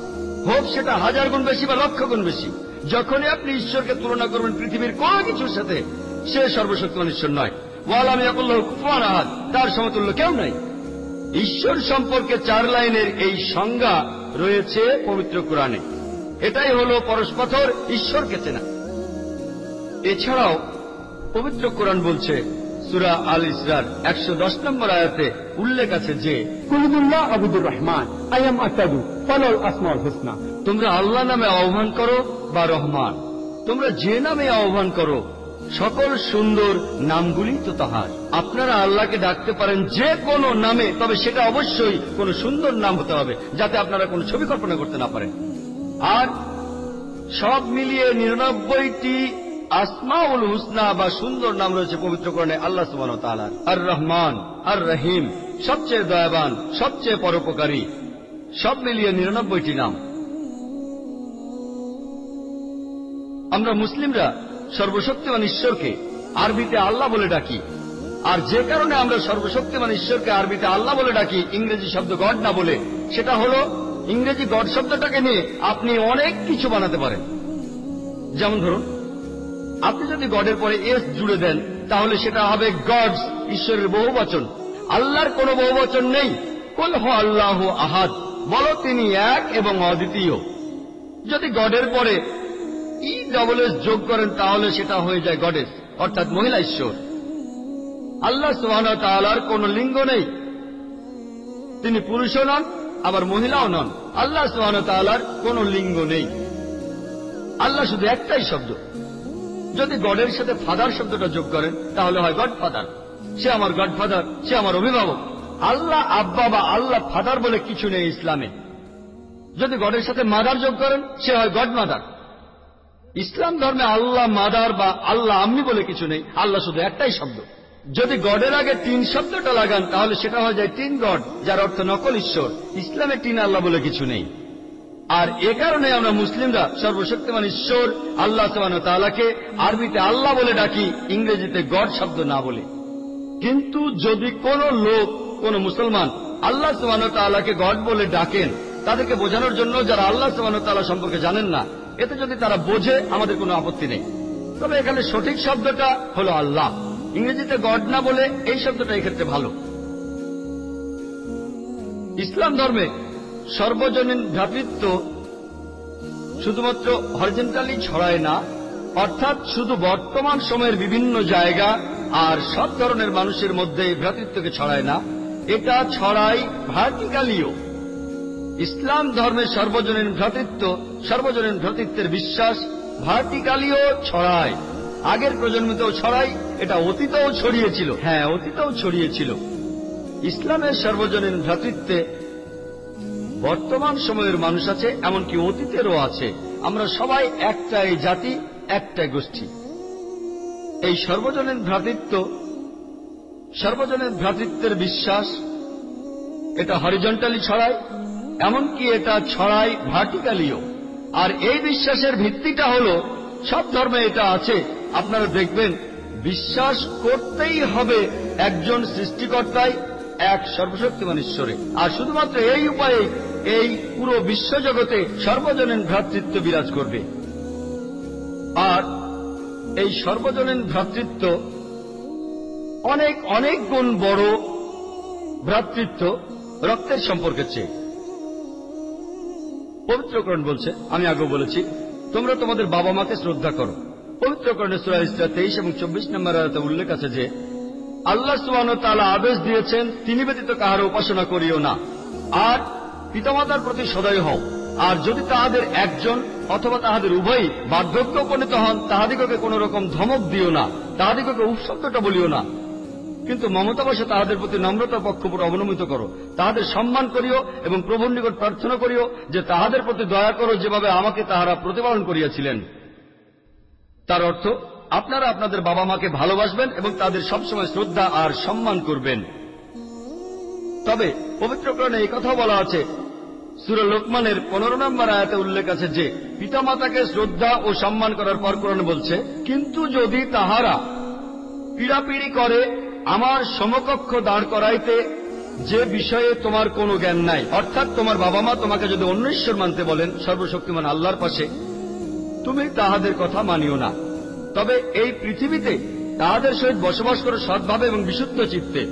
হোক সেটা 1000 গুণ বেশি বা লক্ষ গুণ বেশি, যখনই আপনি ঈশ্বরকে তুলনা করবেন পৃথিবীর কোনো কিছুর সাথে, সে সর্বশক্তিমান ঈশ্বর নয়। ওয়ালাম ইয়াকুল্লাহু কুফুয়ান আহাদ, তার সমতুল্য কেউ নাই। ঈশ্বর সম্পর্কে 4 লাইনের এই সংজ্ঞা রয়েছে পবিত্র কোরআনে। এটাই হলো পরশপাথর ঈশ্বরকে চেনা। এছাড়াও পবিত্র কোরআন বলছে, সূরা আল ইসরার 110 নম্বর আয়াতে উল্লেখ আছে যে কুলুল্লাহ আবুদুর রহমান আয়াম আতাদু ফালাল আসমাউল হুসনা, তোমরা আল্লাহ নামে আহ্বান করো বা রহমান, তোমরা যে নামে আহ্বান করো, সকল সুন্দর নামগুলি তো তাহার। আপনারা আল্লাহকে ডাকতে পারেন যে কোনো নামে, তবে সেটা অবশ্যই কোনো সুন্দর নাম হতে হবে, যাতে আপনারা কোনো ছবি কল্পনা করতে না পারেন। আর সব মিলিয়ে 99টি আসমাউল হুসনা বা সুন্দর নাম রয়েছে পবিত্র কোরআনে আল্লাহ সুবহানাহু ওয়া তাআলার। আর রহমান, আর রহিম, সবচেয়ে দয়াবান, সবচেয়ে পরোপকারী, সব মিলিয়ে 99টি নাম। আমরা মুসলিমরা সর্বশক্তিমান ঈশ্বরকে আরবিতে আল্লাহ বলে ডাকি। আর যে কারণে আমরা সর্বশক্তিমান ঈশ্বরকে আরবিতে আল্লাহ বলে ডাকি, ইংরেজি শব্দ গড না বলে, সেটা হলো ইংরেজি গড শব্দটাকে নিয়ে আপনি অনেক কিছু বানাতে পারেন। যেমন ধরুন, আপনি যদি গডের পরে এস জুড়ে দেন, তাহলে সেটা হবে গডস, ঈশ্বরের বহুবচন। আল্লাহর কোনো বহুবচন নেই। কুল হু আল্লাহু আহাদ, বলো তিনি এক এবং অদ্বিতীয়। যদি গডের পরে ESS যোগ করেন, তাহলে সেটা হয়ে যায় গডেস, অর্থাৎ মহিলা ঈশ্বর। আল্লাহ সুবহানাহু ওয়া তাআলার কোনো লিঙ্গ নেই, তিনি পুরুষও নন আবার মহিলাও নন। আল্লাহ সুবহানাহু ওয়া তাআলার কোনো লিঙ্গ নেই। আল্লাহ শুধু একটাই শব্দ। যদি গডের সাথে ফাদার শব্দটা যোগ করেন, তাহলে হয় গড ফাদার। সে আমার গড ফাদার, সে আমার অভিভাবক। আল্লাহ আব্বা বা আল্লাহ ফাদার বলে কিছু নেই ইসলামে। যদি গডের সাথে মাদার যোগ করেন, সে হয় গড মাদার। ইসলাম ধর্মে আল্লাহ মাদার বা আল্লাহ আম্মি বলে কিছু নেই। আল্লাহ শুধু একটাই শব্দ। যদি গডের আগে 3 শব্দটা লাগান, তাহলে সেটা হয়ে যায় 3 গড, যার অর্থ নকল ঈশ্বর। ইসলামে 3 আল্লাহ বলে কিছু নেই। আর এ কারণে আমরা মুসলিমরা সর্বশক্তিমান ঈশ্বর আল্লাহ সুবহানাহু ওয়া তাআলাকে আরবিতে আল্লাহ বলে ডাকি, ইংরেজিতে গড শব্দ না বলে। কিন্তু যদি কোন লোক, কোন মুসলমান আল্লাহ সুবহানাহু ওয়া তাআলাকে গড বলে ডাকেন, তাদেরকে বোঝানোর জন্য যারা আল্লাহ সুবহানাহু ওয়া তাআলা সম্পর্কে জানেন না, এতে যদি তারা বোঝে আমাদের কোনো আপত্তি নেই। তবে এখানে সঠিক শব্দটা হলো আল্লাহ, ইংরেজিতে গড না বলে এই শব্দটা এক্ষেত্রে ভালো। ইসলাম ধর্মে সর্বজনীন ভ্রাতৃত্ব শুধুমাত্র হরিজন্টালি ছড়ায় না, অর্থাৎ শুধু বর্তমান সময়ের বিভিন্ন জায়গা আর সব ধরনের মানুষের মধ্যে ভ্রাতৃত্বকে ছড়ায় না, এটা ছড়ায় ভার্টিক্যালিও। ইসলাম ধর্মের সর্বজনীন ভ্রাতৃত্বের বিশ্বাস ভার্টিক্যালিও ছড়ায়, আগের প্রজন্মতেও ছড়ায়, এটা অতীতেও ছড়িয়েছিল। হ্যাঁ, অতীতেও ছড়িয়েছিল। ইসলামের সর্বজনীন ভ্রাতৃত্বে বর্তমান সময়ের মানুষ আছে, এমনকি অতীতেরও আছে। আমরা সবাই একটাই জাতি, একটাই গোষ্ঠী। এই সর্বজনীন ভ্রাতৃত্বের বিশ্বাস এটা হরিজন্টালি ছড়ায়, এমনকি এটা ছড়ায় ভার্টিক্যালিও। আর এই বিশ্বাসের ভিত্তিটা হলো, সব ধর্মে এটা আছে, আপনারা দেখবেন বিশ্বাস করতেই হবে একজন সৃষ্টিকর্তায়, এক সর্বশক্তিমান ঈশ্বরে। আর শুধুমাত্র এই উপায়ে এই পুরো বিশ্বজগতে সর্বজনীন ভ্রাতৃত্ব বিরাজ করবে। আর এই সর্বজনীন ভ্রাতৃত্ব অনেক অনেক গুণ বড় ভ্রাতৃত্ব রক্তের সম্পর্কের চেয়ে। পবিত্রকরণ বলছে, আমি আগেও বলেছি, তোমরা তোমাদের বাবা মাকে শ্রদ্ধা করো। পবিত্রকরণের সূরা ইসরা 23 এবং 24 নম্বর আয়াতে উল্লেখ আছে যে আল্লাহ সুবহানাহু ওয়া তাআলা আদেশ দিয়েছেন, তিনি ব্যতীত কাহারও উপাসনা করিও না, আর পিতামাতার প্রতি সদয় হও। আর যদি তাহাদের একজন অথবা তাহাদের উভয়ই বার্ধক্যে উপনীত হন, তাহাদিগকে কোন রকম ধমক দিও না, তাহাদিগকে উপশব্দটা বলিও না, কিন্তু মমতাবশে তাহাদের প্রতি নম্রতা পক্ষপর অবনমিত করো, তাহাদের সম্মান করিও এবং প্রভুর নিকট প্রার্থনা করিও যে তাহাদের প্রতি দয়া করো, যেভাবে আমাকে তাহারা প্রতিপালন করিয়াছিলেন। তার অর্থ, আপনারা আপনাদের বাবা মাকে ভালোবাসবেন এবং তাদের সবসময় শ্রদ্ধা আর সম্মান করবেন। তবে পবিত্রকরণে এই কথা বলা আছে, সূরা লোকমানের 15 নম্বর আয়াতে উল্লেখ আছে যে পিতামাতাকে শ্রদ্ধা ও সম্মান করার পর কোরআন বলছে, কিন্তু যদি তাহারা পীড়াপিড়ি করে আমার সমকক্ষ দাঁড় করাইতে যে বিষয়ে তোমার কোনো জ্ঞান নাই, অর্থাৎ তোমার বাবা মা তোমাকে যদি অন্য ঈশ্বর মানতে বলেন সর্বশক্তিমান আল্লাহর পাশে, তুমি তাহাদের কথা মানিও না, তবে এই পৃথিবীতে তাহাদের সহিত বসবাস করো সৎভাবে এবং বিশুদ্ধ চিত্তে।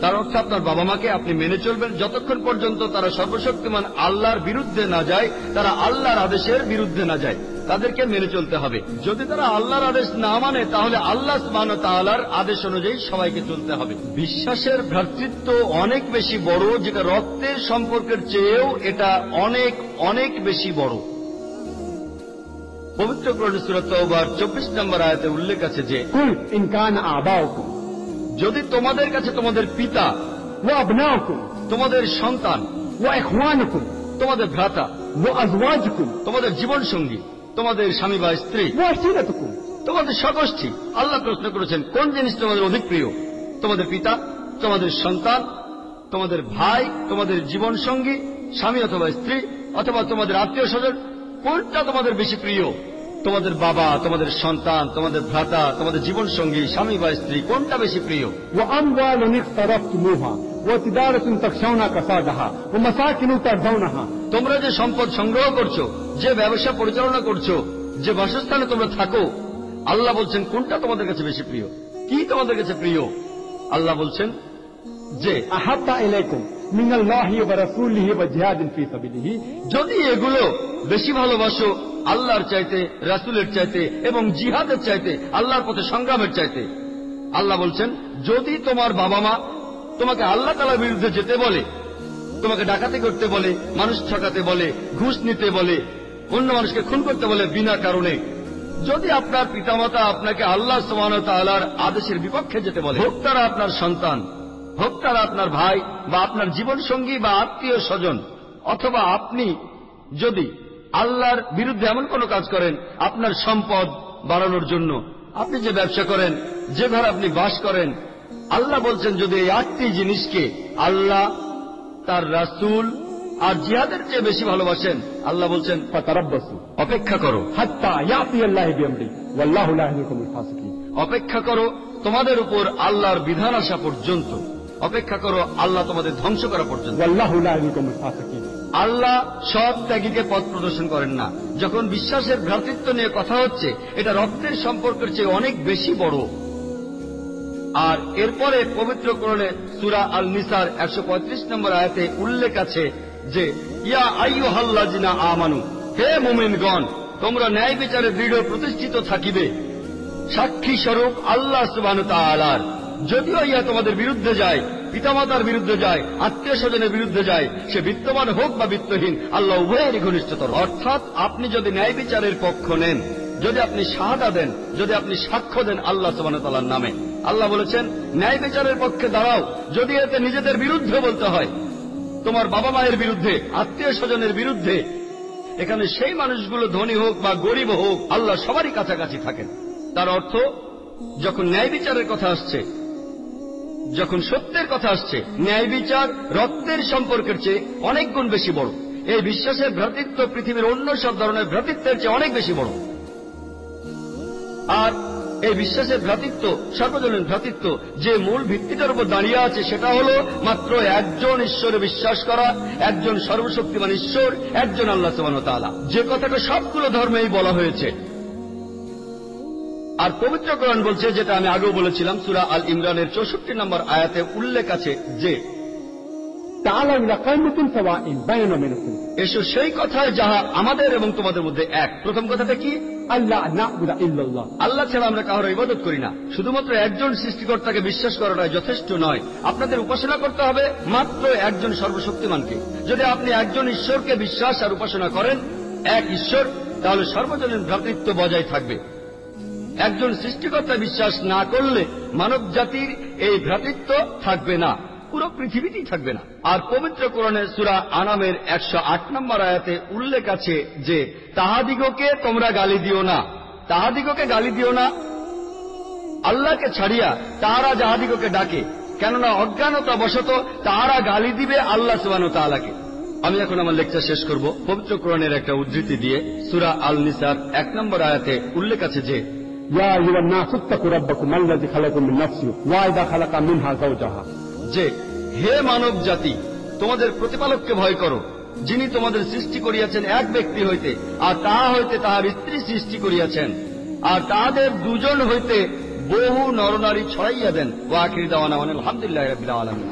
তার অর্থ, আপনার বাবা মাকে আপনি মেনে চলবেন যতক্ষণ পর্যন্ত তারা সর্বশক্তিমান আল্লাহর বিরুদ্ধে না যায়, তারা আল্লাহর আদেশের বিরুদ্ধে না যায়, তাদেরকে মেনে চলতে হবে। যদি তারা আল্লাহর আদেশ না মানে, তাহলে আল্লাহ সুবহানাহু ওয়া তাআলার আদেশ অনুযায়ী সবাইকে চলতে হবে। বিশ্বাসের ভ্রাতৃত্ব অনেক বেশি বড়, যেটা রক্তের সম্পর্কের চেয়েও এটা অনেক অনেক বেশি বড়। পবিত্র কোরআন সূরা তাওবার 24 নম্বর আয়াতে উল্লেখ আছে যে कुल इन कान आबाउकुम যদি তোমাদের কাছে তোমাদের পিতা, व अबनाउकुम তোমাদের সন্তান, व इखवानुकुम তোমাদের ভ্রাতা, व अज़वाजुकुम তোমাদের জীবন সঙ্গী, তোমাদের স্বামী বা স্ত্রী, व अशीरतुकुम তোমাদের স্বগোষ্ঠী। আল্লাহ প্রশ্ন করেছেন কোন জিনিস তোমাদের অধিক প্রিয়? তোমাদের পিতা, তোমাদের সন্তান, তোমাদের ভাই, তোমাদের জীবন সঙ্গী, স্বামী অথবা স্ত্রী, অথবা তোমাদের আত্মীয় স্বজন, কোনটা তোমাদের বেশি প্রিয়? তোমাদের বাবা, তোমাদের সন্তান, তোমাদের ভ্রাতা, তোমাদের জীবন সঙ্গী, স্বামী বা স্ত্রী, কোনটা বেশি প্রিয়? व अमवाल इख्तरफ्तमुहा व तिजारत तखशौन कसादहा व मसाकिन तर्दौनहा। তোমরা যে সম্পদ সংগ্রহ করছো, যে ব্যবসা পরিচালনা করছো, যে বাসস্থানে তোমরা থাকো, আল্লাহ বলছেন কোনটা তোমাদের কাছে বেশি প্রিয়? কি তোমাদের কাছে প্রিয়? আল্লাহ বলছেন যে अहब्ब इलैकुम मिनल्लाहि व रसूलिहि व जिहादिन फी साबिलिहि। যদি এগুলো বেশি ভালোবাসো আল্লাহর চাইতে, রাসূলের চাইতে এবং জিহাদের চাইতে, আল্লাহর পথে সংগ্রামের চাইতে। আল্লাহ বলছেন, যদি তোমার বাবা মা তোমাকে আল্লাহ তাআলার বিরুদ্ধে যেতে বলে, তোমাকে ডাকাতি করতে বলে, মানুষ ঠকাতে বলে, ঘুষ নিতে বলে, অন্য মানুষকে খুন করতে বলে বিনা কারণে, যদি আপনার পিতামাতা আপনাকে আল্লাহ সুবহানাহু ওয়া তাআলার আদেশের বিপক্ষে যেতে বলে, হোক তারা আপনার সন্তান, হোক তারা আপনার ভাই বা আপনার জীবন সঙ্গী বা আত্মীয় স্বজন, অথবা আপনি যদি আল্লাহর বিরুদ্ধে এমন কোনো কাজ করেন আপনার সম্পদ বাড়ানোর জন্য, আপনি যে ব্যবসা করেন, যে ঘরে আপনি বাস করেন, আল্লাহ বলছেন যদি এই 8টি জিনিসকে আল্লাহ, তার রাসূল আর জিহাদের চেয়ে বেশি ভালোবাসেন, আল্লাহ বলছেন فتربصوا অপেক্ষা করো, حتى يأتي الله بأمره والله لا يهدي القوم الفاسقين। অপেক্ষা করো তোমাদের উপর আল্লাহর বিধান আসা পর্যন্ত, অপেক্ষা করো আল্লাহ তোমাদের ধ্বংস করা পর্যন্ত। والله لا يهدي القوم الفاسقين। আল্লাহ সৎ ত্যাগীকে পথ প্রদর্শন করেন না। যখন বিশ্বাসের ভ্রাতৃত্ব নিয়ে কথা হচ্ছে, এটা রক্তের সম্পর্কের চেয়ে অনেক বেশি বড়। আর এরপরে পবিত্র কোরআনে সূরা আল নিসার 135 নম্বর আয়াতে উল্লেখ আছে যে ইয়া আইয়ুহাল্লাযিনা আমানু, হে মুমিনগণ, তোমরা ন্যায় বিচারে দৃঢ় প্রতিষ্ঠিত থাকিবে সাক্ষী স্বরূপ আল্লাহ সুবহানাহু ওয়া তাআলার। যদিও ইয়া তোমাদের বিরুদ্ধে যায়, পিতামাতার বিরুদ্ধে যায়, আত্মীয় স্বজনের বিরুদ্ধে যায়, সে বিত্তবান হোক বা বিত্তহীন, আল্লাহ উভয়েরই ঘনিষ্ঠতর। অর্থাৎ আপনি যদি ন্যায় বিচারের পক্ষ নেন, যদি আপনি শাহাদা দেন, যদি আপনি সাক্ষ্য দেন আল্লাহ সুবহানাহু ওয়া তাআলার নামে, আল্লাহ বলেছেন ন্যায় বিচারের পক্ষে দাঁড়াও, যদি এতে নিজেদের বিরুদ্ধে বলতে হয়, তোমার বাবা মায়ের বিরুদ্ধে, আত্মীয় স্বজনের বিরুদ্ধে। এখানে সেই মানুষগুলো ধনী হোক বা গরিব হোক, আল্লাহ সবারই কাছাকাছি থাকেন। তার অর্থ যখন ন্যায় বিচারের কথা আসছে, যখন সত্যের কথা আসছে, ন্যায় বিচার রক্তের সম্পর্কের চেয়ে অনেক গুণ বেশি বড়। এই বিশ্বাসের ভ্রাতৃত্ব পৃথিবীর অন্য সব ধরনের ভ্রাতৃত্বের চেয়ে অনেক বেশি বড়। আর এই বিশ্বাসের ভ্রাতৃত্ব, সর্বজনীন ভ্রাতৃত্ব, যে মূল ভিত্তিটার উপর দাঁড়িয়ে আছে সেটা হল মাত্র একজন ঈশ্বরে বিশ্বাস করা, একজন সর্বশক্তিমান ঈশ্বর, একজন আল্লাহ সুবহানাহু ওয়া তাআলা, যে কথাটা সবগুলো ধর্মেই বলা হয়েছে। আর পবিত্র কোরআন বলছে, যেটা আমি আগেও বলেছিলাম, সূরা আল ইমরানের 64 নম্বর আয়াতে উল্লেখ আছে যে تعالوا إلى كلمة سواء بيننا وبينكم এসো সেই কথায় যাহা আমাদের এবং তোমাদের মধ্যে এক। প্রথম কথাটা কি? ألا نعبد إلا الله। আল্লাহ ছাড়া আমরা কারো ইবাদত করি না। শুধুমাত্র একজন সৃষ্টিকর্তাকে বিশ্বাস করাটা যথেষ্ট নয়, আপনাদের উপাসনা করতে হবে মাত্র একজন সর্বশক্তিমানকে। যদি আপনি একজন ঈশ্বরকে বিশ্বাস আর উপাসনা করেন, এক ঈশ্বর, তাহলে সর্বজনীন ভ্রাতৃত্ব বজায় থাকবে। একজন সৃষ্টিকর্তা বিশ্বাস না করলে মানব জাতির এই ভ্রাতৃত্ব থাকবে না, পুরো পৃথিবীতেই থাকবে না। আর পবিত্র কোরআনে সূরা আনামের 108 নম্বর আয়াতে উল্লেখ আছে যে তাহাদিগকে তোমরা গালি দিও না, তাহাদিগকে গালি দিও না আল্লাহকে ছাড়িয়া তাহারা যাহাদিগকে ডাকে, কেননা অজ্ঞানতা বশত তাহারা গালি দিবে আল্লাহ সুবহানাহু ওয়া তাআলাকে। আমি এখন আমার লেকচার শেষ করব পবিত্র কোরআনের একটা উদ্ধৃতি দিয়ে। সূরা আল নিসার 1 নম্বর আয়াতে উল্লেখ আছে যে يا أيها الناس اتقوا ربكم الذي خلقكم من نفس واحدة خلق منها زوجها। যে হে মানব জাতি, তোমাদের প্রতিপালককে ভয় করো, যিনি তোমাদের সৃষ্টি করিয়াছেন এক ব্যক্তি হইতে, আর তাহা হইতে তাহার স্ত্রী সৃষ্টি করিয়াছেন, আর তাহাদের দুজন হইতে বহু নরনারী ছড়াইয়া দেন। ওয়া আখির দাওয়ানা আলহামদুলিল্লাহি রাব্বিল আলামিন।